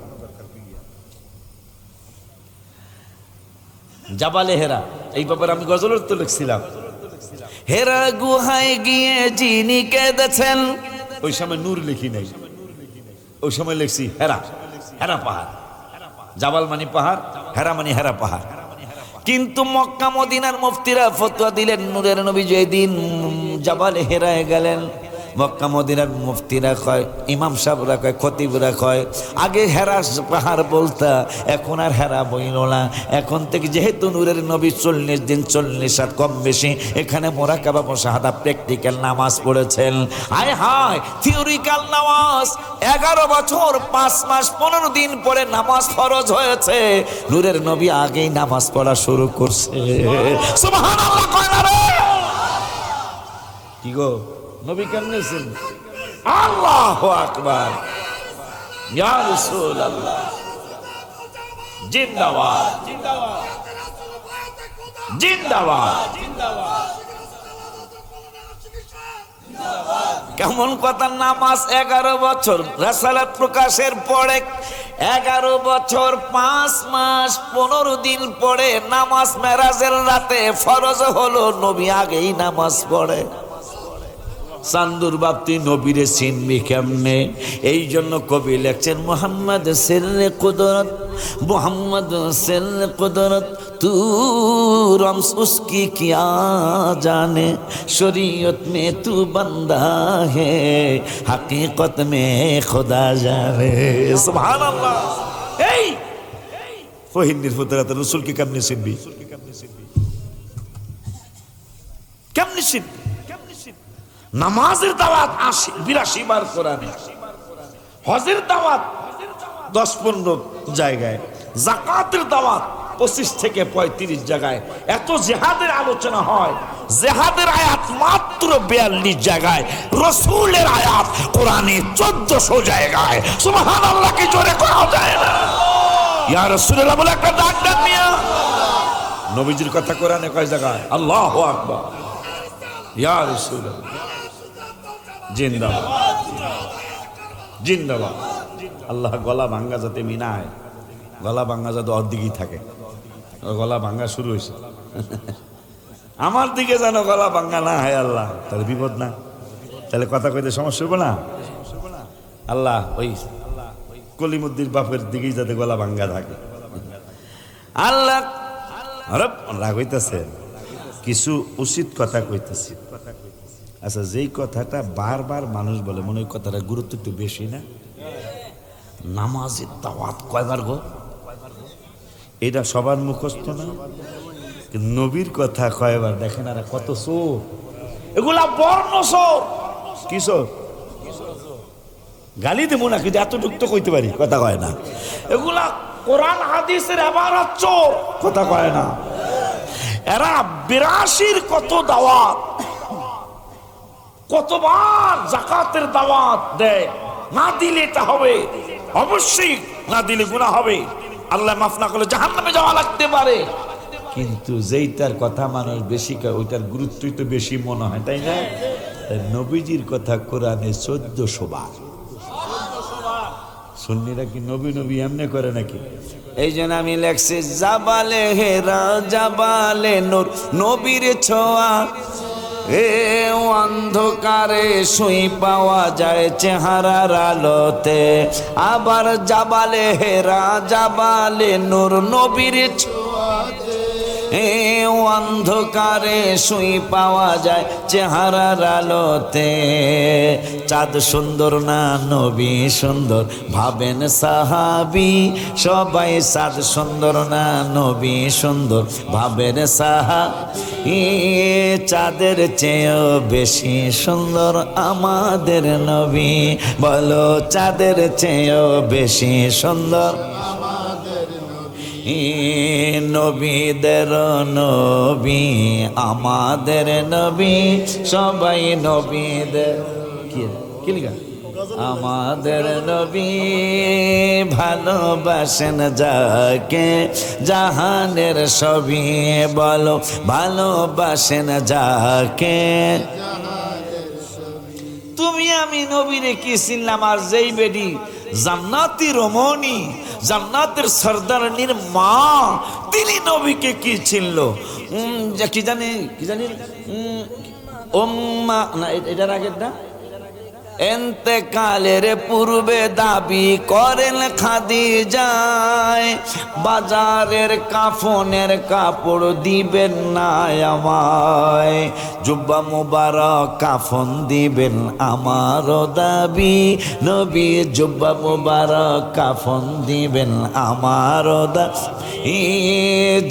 জাবালে হেরা এই ব্যাপারে আমি গজলের তো লিখছিলাম, হেরা গুহায় গিয়ে যিনি কেঁদেছেন, ওই সময় নূর লিখি নাই, ওই সময় লিখছি হেরা, হেরা পাহাড়। জাবাল মানে পাহাড়, হেরা মানে হেরা পাহাড়। কিন্তু মক্কা মদিনার মুফতিরা ফতোয়া দিলেন, নূরের নবী যেদিন জাবালে হেরায় গেলেন, মক্কা মদিনার মুফতিরা কয়, ইমাম সাহেবরা কয়, খতিবরা কয়, আগে হেরা পাহাড় বলতা, এখন আর হেরা বইল না। এখন থেকে যেহেতু নূরের নবী 40 দিন 40 রাত কম বেশি এখানে মোরাকাবা মুশাহাদা প্র্যাকটিক্যাল নামাজ পড়েছেন। হায় হায়, থিওরিক্যাল নামাজ 11 বছর 5 মাস 15 দিন পরে নামাজ ফরজ হয়েছে, নূরের নবী আগেই নামাজ পড়া শুরু করছে। সুবহানাল্লাহ কয় না রে? কি গো নবী কেমনে ছিলেন? আল্লাহু আকবার, ইয়া রাসূলুল্লাহ, জিন্দাবাদ জিন্দাবাদ জিন্দাবাদ জিন্দাবাদ। কেমন কথা? নামাজ 11 বছর রাসালাত প্রকাশের পরে, 11 বছর 5 মাস 15 দিন পরে নামাজ মেরাজের রাতে ফরজ হলো, নবী আগেই নামাজ পড়ে। চান্দুর বাপ্তি নবীরে চিনবি কেমনে? এই জন্য কবি লেখছেন, মোহাম্মদ সিররে কুদরত, মোহাম্মদ সিররে কুদরত, तू रम्स उसकी क्या जाने शरीयत में तू बंदा है हकीकत में खुदा जाने सुभान अल्लाह এই ফহিন্দির ফুতরা তো রসুলকে কেমনে চিনবি কেমনে চিনবি নামাজের দাওয়াত 82 বার কোরআনে হজের দাওয়াত 10-15 জায়গায় যাকাতের দাওয়াত 25 থেকে 35 জায়গায় এত জিহাদের আলোচনা হয় জিহাদের আয়াত মাত্র 42 জায়গায় রাসূলের আয়াত কোরআনে 1400 জায়গায় সুবহানাল্লাহ কি জোরে করা যায় না ইয়া রাসূলুল্লাহ বলে একটা ডাক ডাক মিয়া নবীজির কথা কোরআনে কয় জায়গায় আল্লাহু আকবার ইয়া রাসূলুল্লাহ জিন্দাবাদ জিন্দাবাদ আল্লাহ গলা ভাঙ্গা যাতে মিনায় গলা ভাঙ্গা যাতে অর্ধেকই থাকে ও গলা ভাঙ্গা শুরু হয়েছে আমার দিকে যেন গলা ভাঙ্গা না হয় আল্লাহ তাহলে বিপদ না তাহলে কথা কইতে সমস্যা হবে না আল্লাহ ওই কলিমুদ্দির বাপের দিকেই যাতে গলা ভাঙ্গা থাকে আল্লাহ রাগ হইতেছে কিছু উচিত কথা কইতেছি আচ্ছা যেই কথাটা বারবার মানুষ বলে মনে হয় কথাটা গুরুত্ব একটু বেশি না নামাজের দাওয়াত কয়বার গো এটা সবার মুখস্থ না কিন্তু নবীর কথা কয়বার দেখেন আর কত চোর এগুলা বর্ণ চোর কি চোর গালি দেবো না কিন্তু এতটুক তো কইতে পারি কথা কয় না এগুলা কোরআন হাদিসের ইবারত চোর কথা কয় না এরা 82 কত দাওয়াত কতবার যাকাতের দাওয়াত দেয় না দিলে এটা হবে অবশ্যই না দিলে গুনাহ হবে আল্লাহ মাফ না করলে জাহান্নামে যাওয়া লাগতে পারে কিন্তু যেইটার কথা মানুষ বেশি কয় ওইটার গুরুত্বই তো বেশি মনে হয় তাই না তাই নবীজির কথা কোরআনে 1400 বার সুন্নিরা কি নবী নবী এমনি করে নাকি এই জন্য আমি লেখছি জাবালে হেরা জাবালে নূর নবীর ছোঁয়া এ অন্ধকারে শুই পাওয়া যায় চেহারার আলোতে আবার জাবালে হেরা জাবালে নূর নবীর ছোঁয়াতে এ অন্ধকারে শুই পাওয়া যায় চেহারার আলোতে চাঁদ সুন্দর না নবী সুন্দর ভাবেন সাহাবী সবাই চাঁদ সুন্দর না নবী সুন্দর ভাবেন সাহাবী চাঁদের চেয়েও বেশি সুন্দর আমাদের নবী বলো চাঁদের চেয়েও বেশি সুন্দর নবীদের নবী আমাদের নবী সবাই নবীদের কি লিখা আমাদের নবী ভালোবাসেন যাকে জাহানের সবই বলো ভালোবাসেন যাকে তুমি আমি নবীরে কি চিনলাম আর যেই বেডি জান্নাতি রমণী জান্নাতের সরদারনির মা তিনি নবীকে কি চিনল কি জানি ওম্মা না এটার আগের না এন্তেকালের পূর্বে দাবি করেন খাদিজায় বাজারের কাফনের কাপড় দিবেন না আমায় জুব্বা মুবারক কাফন দিবেন আমারও দাবি নবী জুব্বা মুবারক কাফন দিবেন আমারও দাবি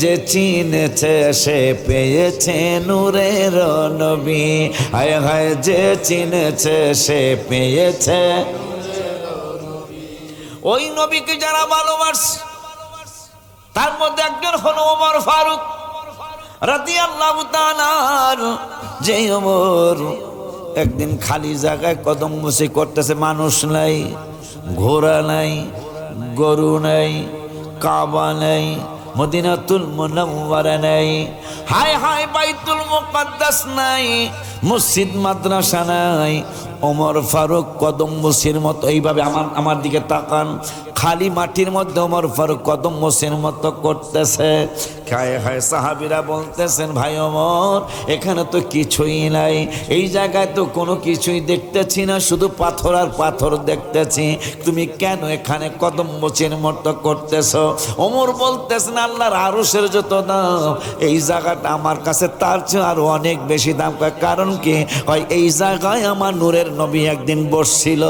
যে চিনেছে সে পেয়েছে নূরের নবী হায় হায় যে চিনেছে সে পেয়েছে ওই নবীকে যারা ভালোবাসে তার মধ্যে একজন হলো ওমর ফারুক রাদিয়াল্লাহু তাআলা যে ওমর একদিন খালি জায়গায় কদম বসে করতেছে মানুষ নাই ঘোড়া নাই গরু নাই কাবা নাই মদিনাতুল মুনাওয়ারা নাই হায় হায় বাইতুল মুকাদ্দাস নাই মসজিদ মাদ্রাসা নাই ওমর ফারুক কদম বসির মতো এইভাবে আমার দিকে তাকান খালি মাটির মধ্যে ওমর ফারুক কদম মোছের মতো করতেছে। খায় খায় সাহাবীরা বলতেছেন, ভাই ওমর, এখানে তো কিছুই নাই, এই জায়গায় তো কোনো কিছুই দেখতেছি না, শুধু পাথর আর পাথর দেখতেছি, তুমি কেন এখানে কদম মোছের মতো করতেছ? ওমর বলতেছেন, আল্লাহর আরশের যত দাম, এই জায়গাটা আমার কাছে তার চেয়ে আরো অনেক বেশি দাম। কারণ কি হয়, এই জায়গায় আমার নূরের নবী একদিন বসছিল।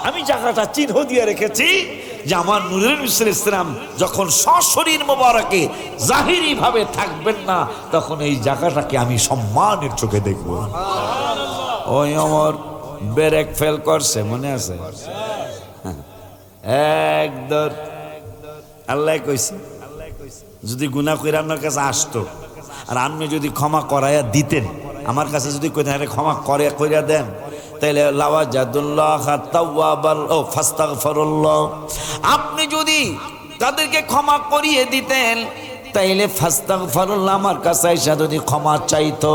আমি জায়গাটা চিহ্ন দিয়ে রেখেছি যে আমার নূরের ইসলাম যখন সশরীর মোবারকে জাহিরি ভাবে থাকবেন না, তখন এই জায়গাটাকে আমি সম্মানের চোখে দেখব। ওই ওমর ব্রেক ফেল করছে, মনে আছে? একদম আল্লাহ কইছে, যদি গুনাহ করে আপনার কাছে আসতো আর আপনি যদি ক্ষমা করাইয়া দিতেন, আমার কাছে যদি কইতেন আরে ক্ষমা করে কইরা দেন, তাইলে লাওয়াজাদুল্লাহ তাওয়াবার ও ফাস্তাগফিরুল্লাহ, আপনি যদি তাদেরকে ক্ষমা করিয়ে দিতেন, তাইলে ফাস্তাগফিরুল্লাহ আমার কাছে এসে যদি ক্ষমা চাইতো,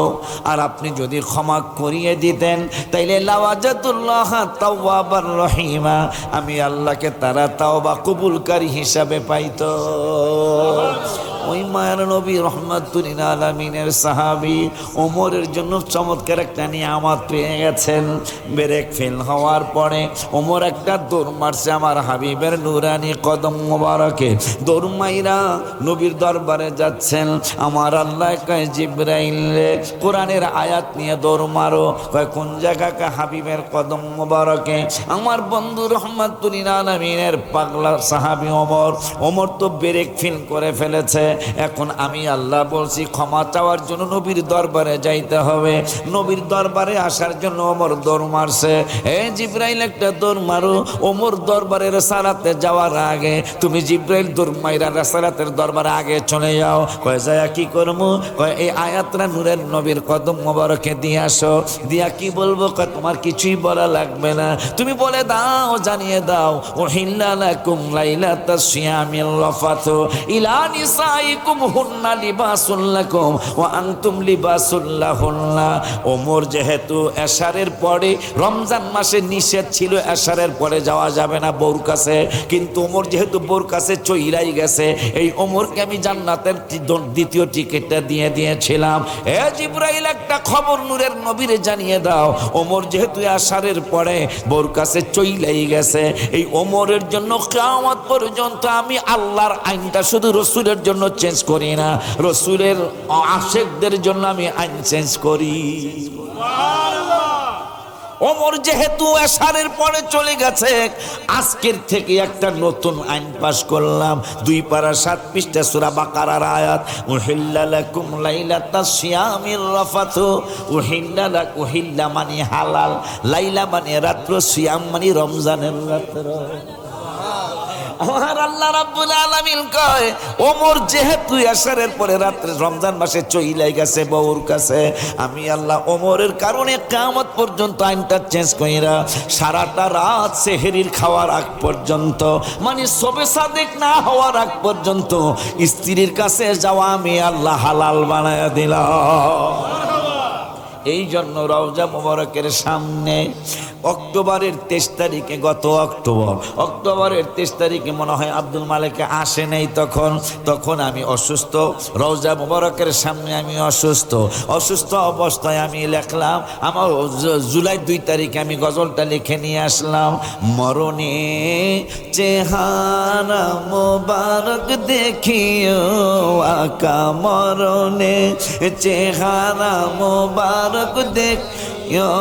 আর আপনি যদি ক্ষমা করিয়ে দিতেন, তাইলে লাওয়াজাদুল্লাহ তাওয়াবার রহিমা, আমি আল্লাহকে তারা তাওবা কবুলকারী হিসাবে পাইতো। ওই মায়ের নবী রহমাতুল আলামিনের সাহাবী ওমরের জন্য চমৎকার একটা নিয়ামত পেয়ে গেছেন। ব্রেক ফেল হওয়ার পরে ওমর একটা দৌড় মারছে আমার হাবিবের নুরানি কদম মোবারকে, দৌড় মাইরা নবীর দরবারে যাচ্ছেন। আমার আল্লাহ কয়, জিবরাইল রে, কোরআনের আয়াত নিয়ে দৌড় মারো। কয় কোন জায়গাকে? হাবিবের কদম মোবারকে। আমার বন্ধু রহমাতুল আলামিনের পাগলা সাহাবী ওমর, ওমর তো ব্রেক ফেল করে ফেলেছে। এখন আমি আল্লাহ বলছি ক্ষমা চাওয়ার জন্য নবীর দরবারে যাইতে হবে। নবীর দরবারে আসার জন্য ওমর দৌড় মারছে। এ জিবরাইল একটা দৌড় মারো, ওমর দরবারের রেসালাতে যাওয়ার আগে তুমি জিবরাইল দৌড় মাইরা রেসালাতের দরবারে আগে চলে যাও। কয় যায় কি করবো? কয় এই আয়াতটা নূরের নবীর কদম মোবারকে দিয়ে আসো। দিয়া কি বলবো? কয় তোমার কিছুই বলা লাগবে না, তুমি বলে দাও, জানিয়ে দাও, উহিল্লা লাকুম লাইলাতাস সিয়ামির রাফাতু ইলা নিসাইকুম হুন্না লিবাসুল লাকুম ওয়া আনতুম লিবাসুল লাহুন্না। ওমর যেহেতু এশারের পরে, রমজান মাসে নিষেধ ছিল এশারের পরে যাওয়া যাবে না বউর কাছে, কিন্তু ওমর যেহেতু বউর কাছে চইলাই গেছে, এই ওমরকে আমি জান্নাতের দ্বিতীয় টিকিটটা দিয়ে দিয়েছিলাম। এ জিবরাইল একটা খবর নূরের নবীরে জানিয়ে দাও, ওমর যেহেতু এশারের পরে বউর কাছে চইলাই গেছে, এই ওমরের জন্য কিয়ামত পর্যন্ত আমি আল্লাহর আইনটা শুধু রসুলের জন্য চেঞ্জ করি না, রসুলের আশেকদের জন্য আমি আইন চেঞ্জ করি। ওমর যেহেতু এশারের পরে চলে গেছে, আজকের থেকে একটা নতুন আইন পাশ করলাম। 2 পারা 7 পৃষ্ঠা সূরা বাকারার আয়াত, উহিল্লা লাকুম লাইলাতাস সিয়ামির রাফাতু। উহিল্লা মানে হালাল, লাইলা মানে রাত্র, সিয়াম মানে রমজানের রাত্র। আমার আল্লাহ রাব্বুল আলামিন কয়, ওমর যেহেতু এশারের পরে রাত্রে রমজান মাসে চইলাই গেছে বউর কাছে, আমি আল্লাহ ওমরের কারণে কিয়ামত পর্যন্ত আইনটা চেঞ্জ কইরা সারাটা রাত সেহরির খাওয়ার আগ পর্যন্ত, মানে সবে সাদেক না হওয়ার আগ পর্যন্ত স্ত্রীর কাছে যাওয়া আমি আল্লাহ হালাল বানায়া দিলাম। এই জন্য রওজা মোবারকের সামনে অক্টোবরের 23 তারিখে, গত অক্টোবরের 23 তারিখে মনে হয় আব্দুল মালিক আসে নেই, তখন আমি অসুস্থ। রওজা মোবারকের সামনে আমি অসুস্থ অবস্থায় আমি লিখলাম, আমার জুলাই 2 তারিখে আমি গজলটা লিখে নিয়ে আসলাম। মরণে চেহারা মোবারক দেখিও আকা, মরণে চেহারা মোবারক দেখিও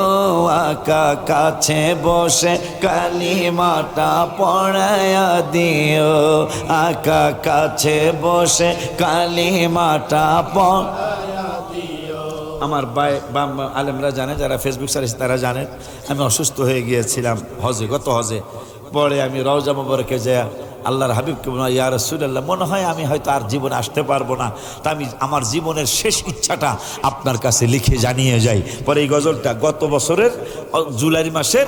আকা, কাছে বসে কালিমাটা পড়ায়া দিও আকা, কাছে বসে কালিমাটা পড়ায়া দিও। আমার আলেমরা জানে, যারা ফেসবুক চালিয়েছে তারা জানেন, আমি অসুস্থ হয়ে গিয়েছিলাম গত হজে। পরে আমি রওজা মোবারকে যাই আল্লাহর হাবিবকে বললাম, ইয়া রাসূলুল্লাহ, মনে হয় আমি হয়তো আর জীবনে আসতে পারবো না, তা আমি আমার জীবনের শেষ ইচ্ছাটা আপনার কাছে লিখে জানিয়ে যাই। পরে এই গজলটা গত বছরের জুলাই মাসের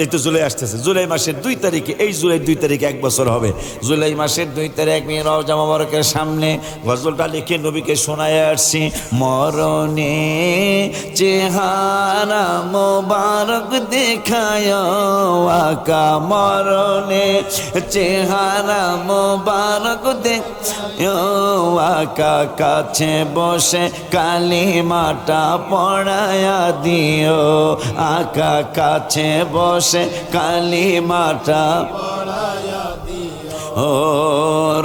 এই তো জুলাই আসতেছে, জুলাই মাসের 2 তারিখে, এই জুলাই 2 তারিখে 1 বছর হবে। জুলাই মাসের 2 তারিখ আমি রওজা মোবারকের সামনে গজলটা লিখে নবীকে শোনায় আসছি। মরণে চেহারা মোবারক দেখায় আকা, মরণে চেহারা মোবারক দেখায় আকা, কাছে বসে কালিমাটা পড়ায়া দিও আকা, কাছে বসে কালিমাটা ও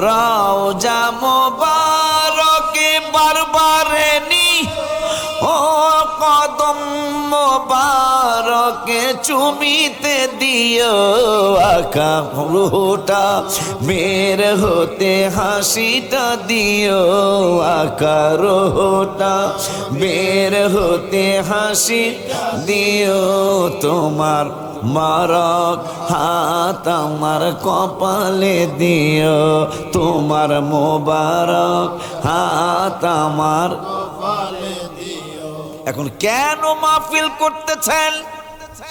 রওজা মোবারকে বারবারে নি ও কদম মোবারকে চুমিতে দিও আকা, রুহটা বের হতে হাসিটা দিও আকা, রুহটা বের হতে হাসি দিও, তোমার মারক হাত আমার কপালে দিও, তোমার মোবারক হাত আমার। এখন কেন মাহফিল করতেছেন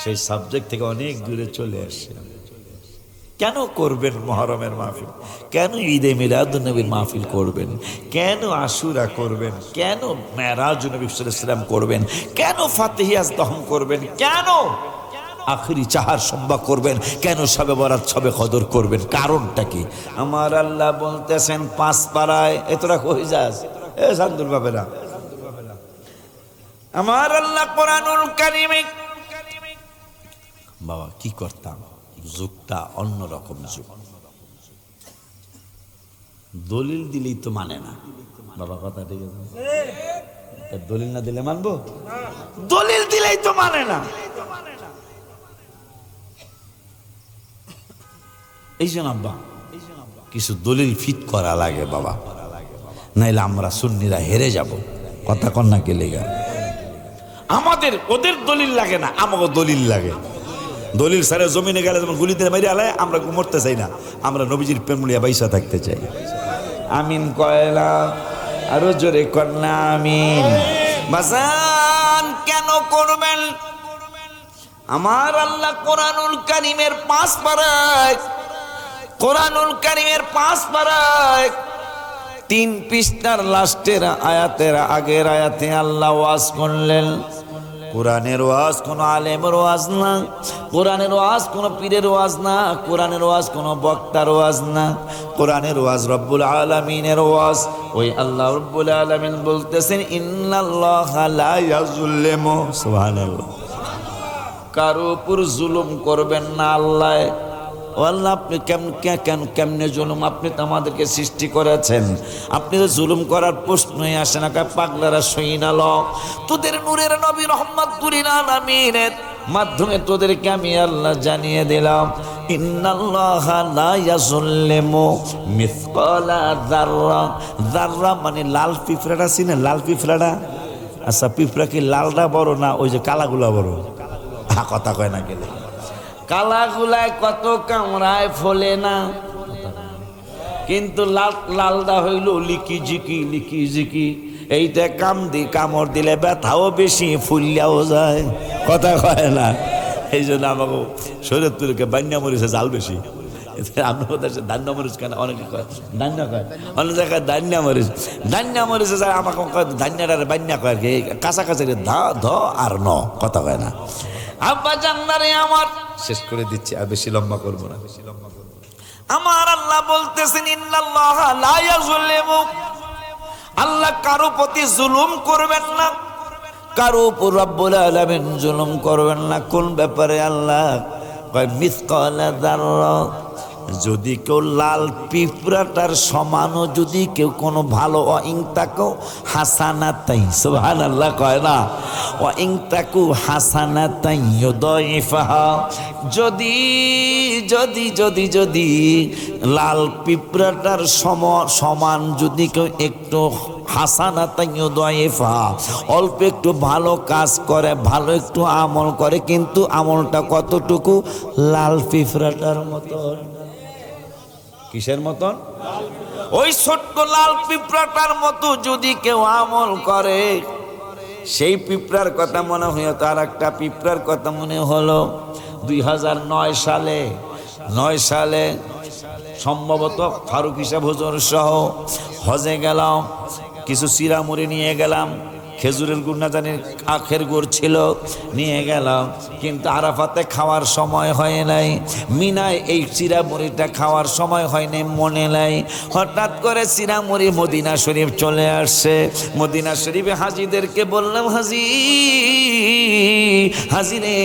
সেই সাবজেক্ট থেকে অনেক দূরে চলে আসছে। কেন করবেন মুহররমের মাহফিল, কেন ঈদে মিলাদুন্নবীর মাহফিল করবেন, কেন আশুরা করবেন, কেন মেরাজ নবী সাল্লাল্লাহু আলাইহি ওয়াসাল্লাম করবেন, কেন ফাতিহিয়াজ দহন করবেন, কেন আখেরি চাহার সম্ভা করবেন, কেন সবে বরাত সবে কদর করবেন, কারণটা কি? আমার আল্লাহ বলতেছেন 5 পারায়, এতটা কই যাস এ সান্দুর বাবেরা, আমার আল্লাহ কোরআনুল কারীমে, বাবা কি করতাম, যুগটা অন্যরকম যুগ। দলিল দিলেই তো মানে না বাবা, কথা ঠিক আছে, দলিল না দিলে মানবো, দলিল দিলেই তো মানে না। এই জন্য আব্বা কিছু দলিল ফিট করা লাগে বাবা, নাইলে আমরা সুন্নিরা হেরে যাব। কথা কন্যা কে লেগা আমাদের, ওদের দলিল লাগে না, আমাকে দলিল লাগে। দলিল সারে জমিনে গেলে যেমন গুলিতে মেরে আলায়, আমরা মরতে চাই না, আমরা নবীজির প্রেমলিয়া বাইসা থাকতে চাই। আমিন কয়লা, আরো জোরে কন্যা আমিন। বাজান কেন করবেন? আমার আল্লাহ কোরআনুল কারীমের 5 পারায়, কোরআনুল কারীমের 5 পারায় 3 পৃষ্ঠার লাস্টের আয়াতের আগের আয়াতে আল্লাহ ওয়াজ করলেন। কোরআনের ওয়াজ কোনো আলেমের ওয়াজ না, কোরআনের ওয়াজ কোনো পীরের ওয়াজ না, কোরআনের ওয়াজ কোনো বক্তার ওয়াজ না, কোরআনের ওয়াজ রব্বুল আলামিনের ওয়াজ। ওই আল্লাহ রব্বুল আলামিন বলতেছেন ইন্নাল্লাহা লা ইয়াযুল্লিমু, সুবহানাল্লাহ, কারো উপর জুলুম করবেন না আল্লাহ। ও আল্লাহ আপনি কেমনে জুলুম, আপনি তো আমাদেরকে সৃষ্টি করেছেন, আপনি তো জুলুম করার প্রশ্নই আসে না। পাগলারা সই না ল, তোদের নূরের নবী রাহমাতুল আলামিনের মাধ্যমে তোদেরকে আমি আল্লাহ জানিয়ে দিলাম ইন্নাল্লাহা লা ইয়াযুল্লিমু মিসকালা যাররা। যাররা মানে লাল পিঁপড়াটা, চিনে লাল পিঁপড়াটা? আচ্ছা পিঁপড়া কি লালটা বড় না ওই যে কালাগুলা বড়? কথা কয় না গেলে কালাগুলায় কত কামড়ায় ফলে না, কিন্তু লালটা হইল লিকি ঝিকি। এইটা কামড় দিলে ব্যথাও বেশি, ফুললেও যায়। কথা কয় না, এই জন্য আমাকে শরীয়তপুরকে বান্যা মরিচে জাল বেশি। আপনার ধান্য মরিচ কেন অনেকে কয়, ধান্য কয় অনেক জায়গায় ধান্যা মরিচে যায়, আমাকে ধান্যাটারে বান্যা কয় আর কি, কাছাকাছি ধ আর ন। কথা কয় না আব্বা জান্নারে আমার, শেষ করে দিচ্ছি আর বেশি লম্বা করবো না। আমার আল্লাহ বলতেছেন ইন্নাল্লাহা লা ইয়াযুল্লিমু, আল্লাহ কারো প্রতি জুলুম করবেন না, কারো উপর রব্বুল আলামিন জুলুম করবেন না। কোন ব্যাপারে আল্লাহ কয় মিসকালা যাররা, যদি কেউ লাল পিঁপড়াটার সমানও যদি কেউ কোনো ভালো অইংতাকু হাসানাতাই, সুবহানাল্লাহ কয় না, অইংতাকু হাসানাতাই ইউদাইফাহা, যদি যদি যদি যদি লাল পিঁপড়াটার সমান যদি কেউ একটু হাসানাতাই ইউদাইফাহা, অল্প একটু ভালো কাজ করে, ভালো একটু আমল করে, কিন্তু আমলটা কতটুকু? লাল পিঁপড়াটার মতন। কিসের মতন? ওই ছোট্ট লাল পিঁপড়াটার মতো যদি কেউ আমল করে, সেই পিঁপড়ার কথা মনে হয়, তার একটা পিঁপড়ার কথা মনে হলো, 2009 সালে 9 সালে সম্ভবত ফারুক হিসাব হুজুর সহ হজে গেলাম, কিছু চিরামুড়ি নিয়ে গেলাম, খেজুরের গুড় না জানি আখের গুড় ছিল, নিয়ে গেলাম, কিন্তু আরাফাতে খাওয়ার সময় হয় নাই, মিনায় এই চিরামুড়িটা খাওয়ার সময় হয় নাই, মনে নাই। হঠাৎ করে চিরামুড়ি মদিনা শরীফ চলে আসছে। মদিনা শরীফে হাজিদেরকে বললাম, হাজি হাজি রে,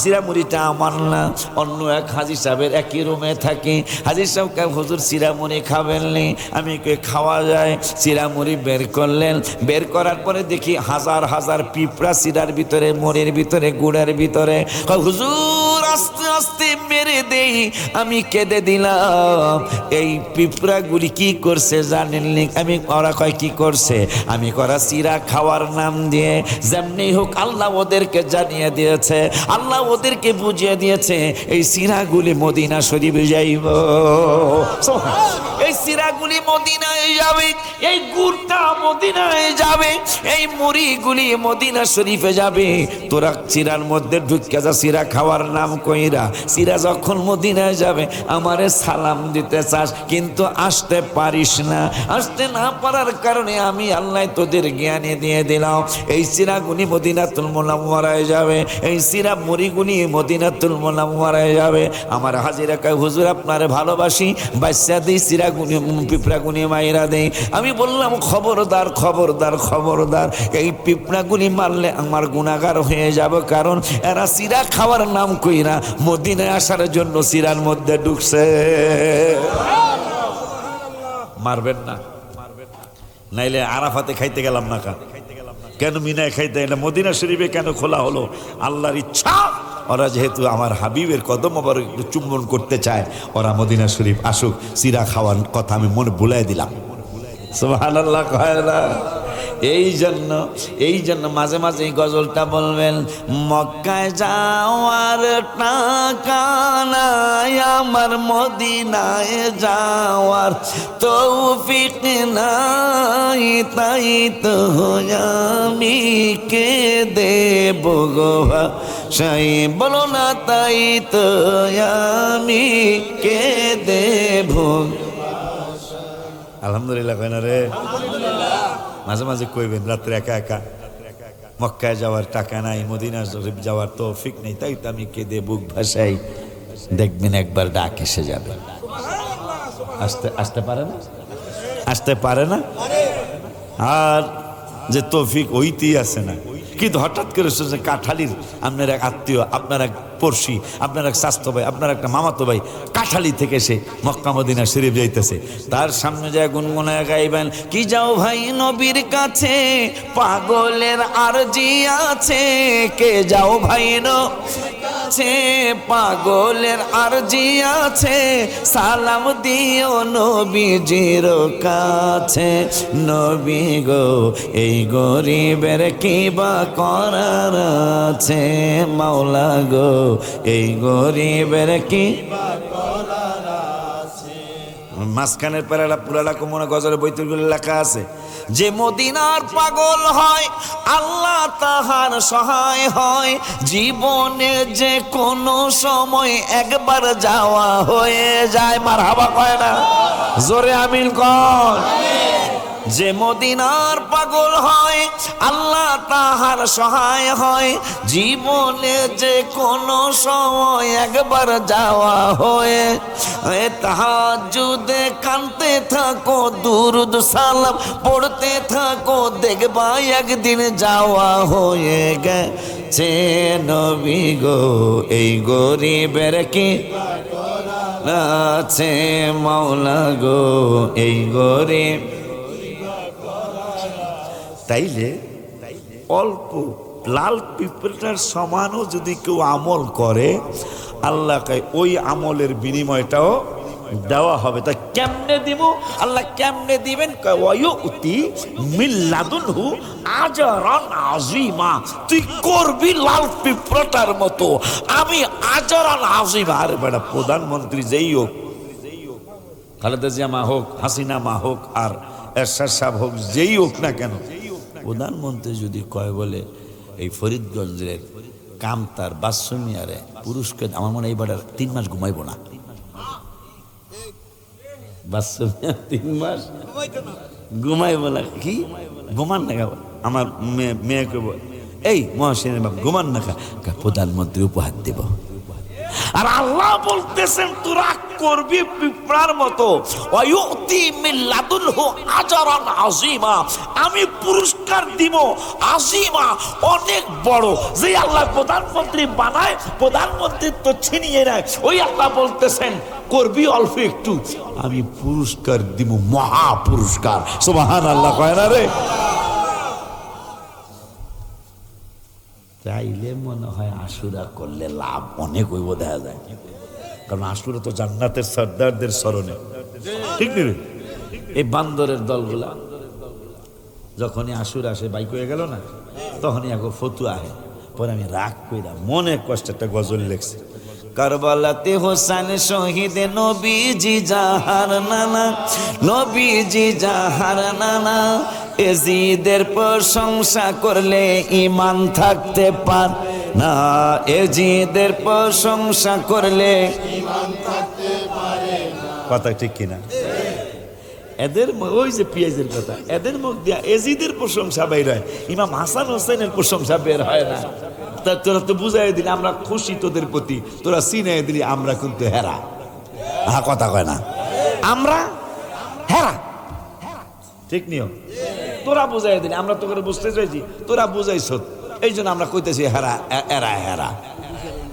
চিরামুড়িটা আমার না, অন্য এক হাজি সাহেবের একই রুমে থাকি। হাজি সাহেব হুজুর চিরামুড়ি খাবেন নি? আমি খাওয়া যায়। চিরামুড়ি বের করলেন, বের করার পরে দেখি হাজার হাজার পিঁপড়া চিরার ভিতরে, মুড়ির ভিতরে, গুড়ের ভিতরে। হুজুর আস্তে আস্তে মেরে দেই। আমি কেঁদে দিলাম। এই পিঁপড়াগুলি কি করছে জানেননি? ওরা কয় কি করছে? আমি করা চিরা খাওয়ার নাম দিয়ে যেমনি হোক আল্লাহ ওদেরকে জানিয়ে দিয়েছে, আল্লাহ ওদেরকে বুঝিয়ে দিয়েছে এই চিরাগুলি মদিনা শরীফে যাইব। এই চিরাগুলি মদিনায় যাবে, এই গুড়টা মদিনায় যাবে, এই মুড়িগুলি মদিনা শরীফে যাবে। তোরা চিরার মধ্যে ঢুকে যা, চিরা খাওয়ার নাম কইরা। চিরা যখন মদিনায় যাবে আমারে সালাম দিতে চাস, কিন্তু আসতে পারিস না। আসতে না পারার কারণে আমি আল্লাহ তোদের জ্ঞানে দিয়ে দিলাম। এই চিরাগুনি মদিনাতুল মুনাওয়ারায় যাবে, এই চিরা মুড়িগুনি মদিনাতুল মুনাওয়ারায় যাবে। আমার হাজিরা কয়, হুজুর আপনারে ভালোবাসি, বাচ্চা দিই, চিরাগুনি পিঁপড়াগুনি মাইরা দেই। আমি বললাম, খবরদার খবরদার খবরদার, এই পিঁপড়াগুলি মারলে আমার গুনাহগার হয়ে যাব, কারণ এরা চিরা খাওয়ার নাম কইরা মদিনায় আসার জন্য চিরার মধ্যে ঢুকছে। মারবেন না, নাইলে আরাফাতে খাইতে গেলাম না কেন? মিনায় খাইতে না, মদিনা শরীফে কেন খোলা হলো? আল্লাহর ইচ্ছা, ওরা যেহেতু আমার হাবিবের কদম আবার একটু চুম্বন করতে চায়, ওরা মদিনা শরীফ আসুক, চিরা খাওয়ার কথা আমি মনে ভুলাই দিলাম। সুবহানাল্লাহ কয় না? এই জন্য মাঝে মাঝে এই গজলটা বলবেন, মক্কায় যাওয়ার টাকা নাই আমার, মদিনায় যাওয়ার তৌফিক নাই, তাই তো আমি কে দেব গো ভাষাই, বলো না, তাই তো আমি কে দেব। আলহামদুলিল্লাহ কয় না রে? মাঝে মাঝে কইবেন রাত্রে একা একা, মক্কায় যাওয়ার টাকা নাই, মদিনা শরীফ যাওয়ার তৌফিক নেই, তাই তো আমি কেঁদে বুক ভাসাই। দেখবেন একবার ডাক এসে যাবে। আসতে পারে না, আসতে পারে না। আর যে তৌফিক ওইতেই আছে না, কিন্তু হঠাৎ করে শুনছে কাঠালির আপনার এক আত্মীয়, আপনার এক পড়শি, আপনার এক স্বাস্থ্য ভাই, আপনার একটা মামাতো ভাই কাঠালি থেকে সে মক্কা মদিনা শরীফ যাইতেছে। তার সামনে যায় গুনগুনায় গাইবেন, কি যাও ভাই নবীর কাছে, পাগলের আরজি আছে, কে যাও ভাই কাছে, পাগলের আরজি আছে, সালাম দিও নবীজির কাছে। নবী গো এই গরিবের কি বা করার আছে, মাওলা গো এই গরিবের কি। মাঝখানের প্যারাটা পুরাটা কোমনে গজলের বইতুলগুলো লেখা আছে, যে মদিনার পাগল হয় আল্লাহ তাহার সহায় হয়, জীবনে যে কোনো সময় একবার যাওয়া হয়ে যায়। মারহাবা কয় না? জোরে আমিন কর। যে মদিনার পাগল হয় আল্লাহ তাহার সহায় হয়, জীবনে যে কোনো সময় একবার যাওয়া হয়ে। তাহাজ্জুদে কানতে থাকো, দুরুদ সালাম পড়তে থাকো, দেখবা একদিন যাওয়া হয়ে গেছে। নবী গো এই গরিবের কি আছে, মাওলা গো এই গরিব। তাইলে অল্প লাল পিঁপড়াটার সমানও যদি কেউ আমল করে, আল্লাহ কয় ওই আমলের বিনিময়টাও দেওয়া হবে। তা কেমনে দিব? আল্লাহ কেমনে দিবেন? ওয়ায়ুতি মিন লাদুনহু আজরান আযীমা। তুই করবি লাল পিঁপড়াটার মতো, আমি আজরান আযীমা। আরে বেটা, প্রধানমন্ত্রী যেই হোক, খালেদা জিয়া মা হোক, হাসিনা মা হোক, আর এরশাদ সাহেব হোক, যেই হোক না কেন, প্রধানমন্ত্রী যদি কয় বলে এই ফরিদগঞ্জের কামতার বাসমিয়ারে পুরুষকে আমার মনে হয় এইবার 3 মাস ঘুমাইবো না। বাসমিয়া 3 মাস ঘুমাইবো না। কি ঘুমান না? আমার মেয়েকে এই মহাসেনের বাপ ঘুমান না, প্রধানমন্ত্রী উপহার দেব। আর আল্লাহ বলতেছেন তুই রাগ করবি পিঁপড়ার মতো, ওয়ায়ুতি মিন লাদুনহু আজরান আযীমা, আমি পুরস্কার দিব আযীমা, অনেক বড়। যে আল্লাহ প্রধানমন্ত্রী বানায়, প্রধানমন্ত্রী তো ছিনিয়ে নেয়, ওই আল্লাহ বলতেছেন করবি অল্প একটু, আমি পুরস্কার দিব মহা পুরস্কার। সুবহানাল্লাহ কয় না রে? চাইলে মনে হয় আশুরা করলে লাভ অনেক হইব, দেখা যায়। কারণ আশুরা তো জান্নাতের সর্দারদের স্মরণে, ঠিক নেই? এই বান্দরের দলগুলা যখনই আশুরা আসে বাইক হয়ে গেল না, তখনই এক ফতু আহে। পরে আমি রাগ কইরা মনে কষ্ট একটা গজল লেখছি, কারবালাতে হোসেন শহীদ নবীজি জাহার নানা, নবীজি জাহার নানা, এজিদের প্রশংসা করলে ইমান থাকতে পার না, এজিদের প্রশংসা করলে ইমান থাকতে পারে না। কথা ঠিক কিনা? এদের ওই যে পিয়াজের কথা, এদের মুখ দিয়া এজিদের প্রশংসা বের হয়, ইমাম হাসান হোসেনের প্রশংসা বের হয় না। তা তোরা তো বুঝাই দিলি আমরা খুশি তোদের প্রতি, তোরা চিনাই দিলি আমরা কিন্তু হেরা। হ্যাঁ কথা কয় না, আমরা হেরা, ঠিক নিও। তোরা বুঝাই দিলি, আমরা তোকে বুঝতে চাইছি, তোরা বুঝাইছ, এই জন্য আমরা কইতেছি হেরা এরা হেরা,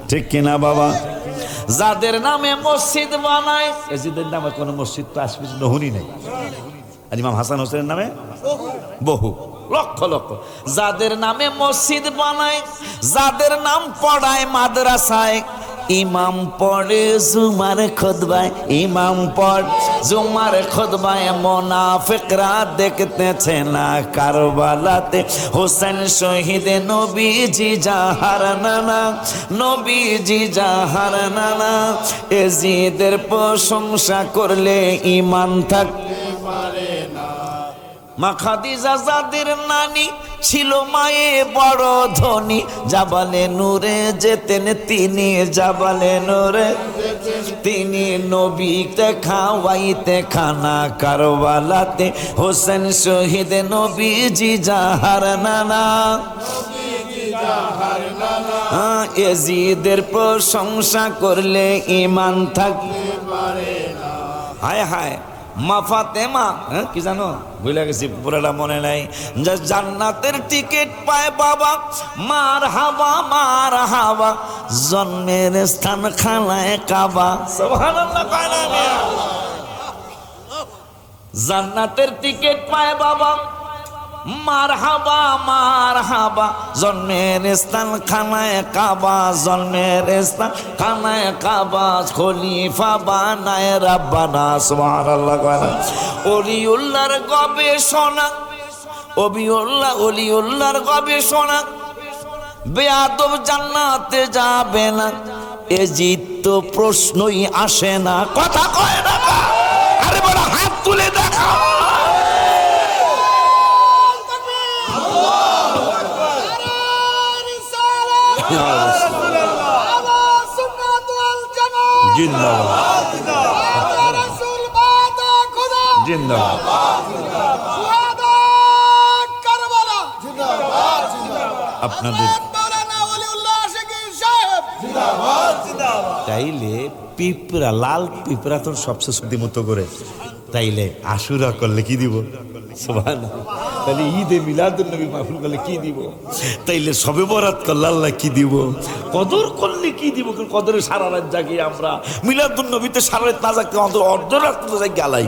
ঠিক কিনা বাবা? যাদের নামে মসজিদ বানায়, এজিদের নামে কোনো মসজিদ তো আশপাশে নহনি নাই, আর ইমাম হাসান হোসেনের নামে বহু লক্ষ লক্ষ। যাদের নামে মসজিদ বানায়, যাদের নাম পড়ায় মাদ্রাসায়, ইমাম পড়ে জুমার খুতবায়, ইমাম পড় জুমার খুতবায়, মুনাফিকরা দেখতেছে না কারবালাতে হোসেন শহীদ নবীজি জাহার নানা, নবীজি জাহার নানা, এজিদের প্রশংসা করলে ইমান থাকতে পারে না। মা খাদিজা যাদের নানি ছিল মায়ে বড় ধনী, জাবালে নূরে যেতেন তিনি, জাবালে নূরে তিনি, নবীকে খাওয়াইতে খানা কারবালাতে হোসেন শহীদ নবীজি জাহার নানা, এজিদের প্রশংসা করলে ইমান থাকতে পারে না। হায় হায় মা ফাতেমা, কি জানো ভুলে গেছি, পুরাটা মনে নাই, জান্নাতের টিকিট পায় বাবা, মার হাবা, জন্মের স্থান খানায় কাবা। সুবহানাল্লাহ কয় না? জান্নাতের টিকিট পায় বাবা, মার হাবা, জন্মের স্থান খানায় কাবা, জন্মের স্থান খানায় কাবা, খলিফা বানায় রাব্বানা। সুবহানাল্লাহ কয় না? ওলিউল্লাহর গবেষণা, ওলিউল্লাহর গবেষণা, বেয়াদব জান্নাতে যাবে না, এজিদ তো প্রশ্নই আসে না। কথা কয় না? আরে বড় হাত তুলে দেখা। জিন্দাবাদ, জিন্দাবাদ, আপনাদের তাইলে পিঁপড়া, লাল পিঁপড়া তো সবচেয়ে শুদ্ধিমতো করে, তাইলে আশুরা করলে কি দিব? সুবহানাল্লাহ। তাহলে ঈদে মিলাদুন নবী মাহফিল করলে কি দিব? তাইলে শবে বরাত করলে আল্লাহ কি দিব? কদর করলে কি দিব? কদরে সারা রাত জাগি আমরা, মিলাদুন নবীতে সারা রাত না জাগতে অর্ধরাত জাগি গালাই,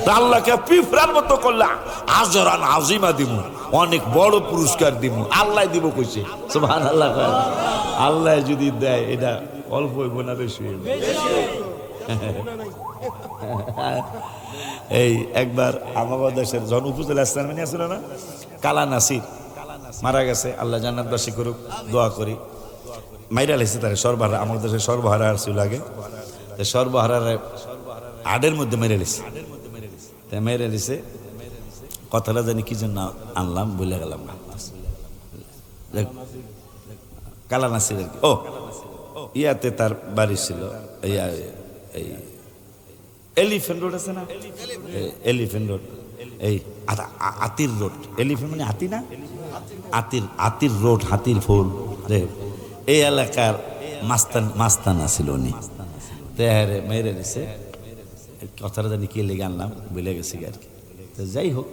তা আল্লাহকে পিঁপড়ার মতো করলে আজরান আযীমা দিব, অনেক বড় পুরস্কার দিব, আল্লাহ দিব কইছে। সুবহানাল্লাহ। আল্লাহ যদি দেয় এটা অল্প হইব না বেশি হইব? এই একবার আমাদের দেশের জন উপজেলা চেয়ারম্যান আছিল না, কালা নাসির, মারা গেছে, আল্লাহ জান্নাতবাসী করুক, দোয়া করি। মাইরা লেছে তারা সর্বহারা, আমাদের দেশে সর্বহারা ছিল আগে, সর্বহারার আডের মধ্যে মেরে লেছে, মেরে লেছে। কথাটা জানি কি জন্য আনলাম বলে গেলাম না, কালা নাসিরের ও ইয়াতে তার বাড়ি ছিল এই এলিফ্যান্ট রোড আছে না, এলিফ্যান্ট রোড, এই আতির রোড, এলিফ্যান্ট মানে হাতি না, আতির রোড, হাতির ফুল রে, এই এলাকার মাস্তানা ছিল উনি। তেহারে মেরে দিছে, কথাটা জানি কে লেগে আনলাম, বলে গেছি আর কি। তো যাই হোক,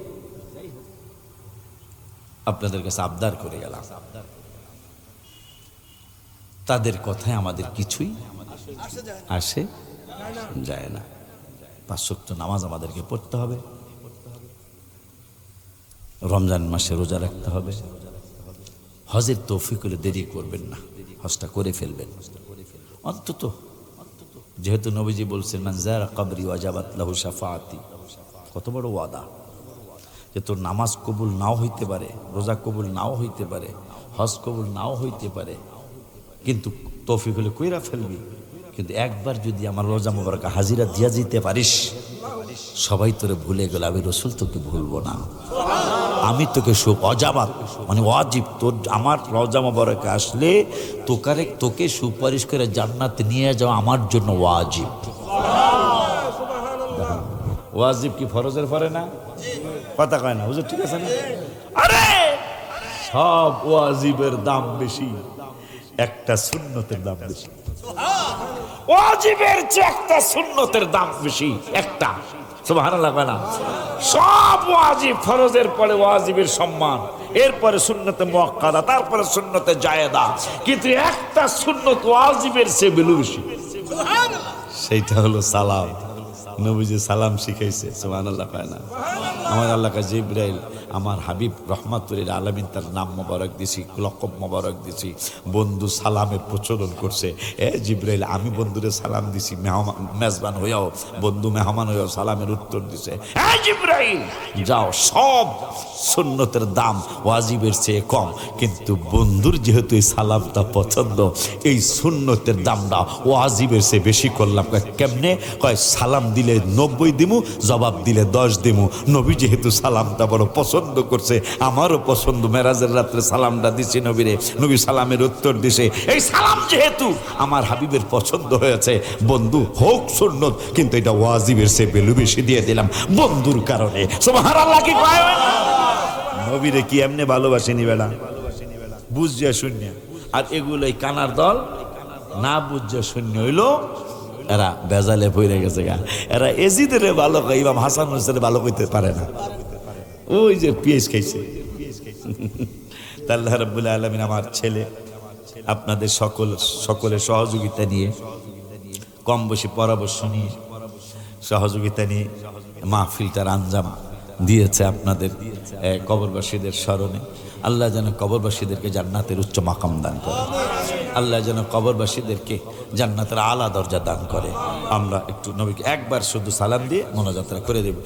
আপনাদের কাছে আবদার করে গেলাম, তাদের কথায় আমাদের কিছুই আসে যায় না। 5 ওয়াক্ত নামাজ আমাদেরকে পড়তে হবে, রমজান মাসে রোজা রাখতে হবে, হজের তৌফিক হলে দেরি করবেন না, হজটা করে ফেলবেন অন্তত। যেহেতু নবীজি বলছেন মান যারা কবরি ওয়াজাবাত লাহু শাফাআতি, কত বড় ওয়াদা যে তোর নামাজ কবুল নাও হইতে পারে, রোজা কবুল নাও হইতে পারে, হজ কবুল নাও হইতে পারে, কিন্তু তৌফিক হলে কইরা ফেলবি। কিন্তু একবার যদি আমার রোজা মোবারক হাজিরা দিয়া যেতে পারিস, সবাই তোরে ভুলে গেল, আমি রসুল তোকে ভুলবো না, আমি তোকে অজাবাত মানে ওয়াজিব, তোর আমার রোজা মোবারকে আসলে তোকে সুপারিশ করে জান্নাতে নিয়ে যাওয়া আমার জন্য ওয়াজিব। ওয়াজিব কি ফরজের পরে না? কথা কয় না হুজুর, ঠিক আছে না? আরে সব ওয়াজিবের দাম বেশি, একটা সুন্নতের দাম বেশি। ওয়াজিবের চেয়ে একটা সুন্নতের দাম বেশি, একটা। সুবহানাল্লাহ কয় না? সব ওয়াজিব, ফরজের পরে ওয়াজিবের সম্মান, এরপরে সুন্নতে মুআক্কাদা, তারপরে সুন্নতে জায়েদা, কিন্তু একটা সুন্নত ওয়াজিবের চেয়ে বেশি, সেইটা হলো সালাম। নবীজি সালাম শিখাইছে, সুবহানাল্লাহ কয় না? আমার আল্লাহকে জিবরাইল, আমার হাবিব রহমাতুল আলামিন তার নাম মোবারক দিছি, লকব মোবারক দিছি, বন্ধু সালামের প্রচলন করছে। এ জিবরাইল, আমি বন্ধুরে সালাম দিছি, মেজবান হইয়াও, বন্ধু মেহমান হইয়াও সালামের উত্তর দিছে। এ জিবরাইল যাও, সব সুন্নতের দাম ওয়াজিবের চেয়ে কম, কিন্তু বন্ধুর যেহেতু এই সালামটা পছন্দ, এই সুন্নতের দামটা ওয়াজিবের চেয়ে বেশি করলাম। কেমনে? কয় সালাম দিলে 90 দিমু, জবাব দিলে 10 দিমু। নবী যেহেতু সালামটা বড় পছন্দ করছে, আমারও পছন্দ, মেরাজের রাত্রে সালামটা দিছি নবীরে, নবী সালামের উত্তর দিছে। এই সালাম যেহেতু আমার হাবিবের পছন্দ হয়েছে, বন্ধু হোক সুন্নত, কিন্তু এটা ওয়াজিবের চেয়ে বেলু বেশি দিয়ে দিলাম বন্ধুর কারণে। সুবহানাল্লাহ কি কয়? নবীরে কি এমনি ভালোবাসেনি বেলা, বুঝিয়া শূন্য। আর এগুলোই কানার দল, না বুঝিয়া শূন্য হইলো, এরা বেজালে পড়ে গেছে গা। এরা এজিদের ভালো কয়, ইমাম হাসান হোসেন ভালো কইতে পারে না, ওই যে পিএস খাইছে। আল্লাহ রাব্বুল আলামিন আমার ছেলে আপনাদের সকলের সহযোগিতা নিয়ে, কম বেশি পরামর্শ নিয়ে, সহযোগিতা নিয়ে মাহফিলটার আঞ্জাম দিয়েছে আপনাদের কবরবাসীদের স্মরণে। আল্লাহ যেন কবরবাসীদেরকে জান্নাতের উচ্চ মাকাম দান করে, আল্লাহ যেন কবরবাসীদেরকে জান্নাতের আলা দরজা দান করে। আমরা একটু নবীকে একবার শুধু সালাম দিয়ে মোনাজাতটা করে দেব।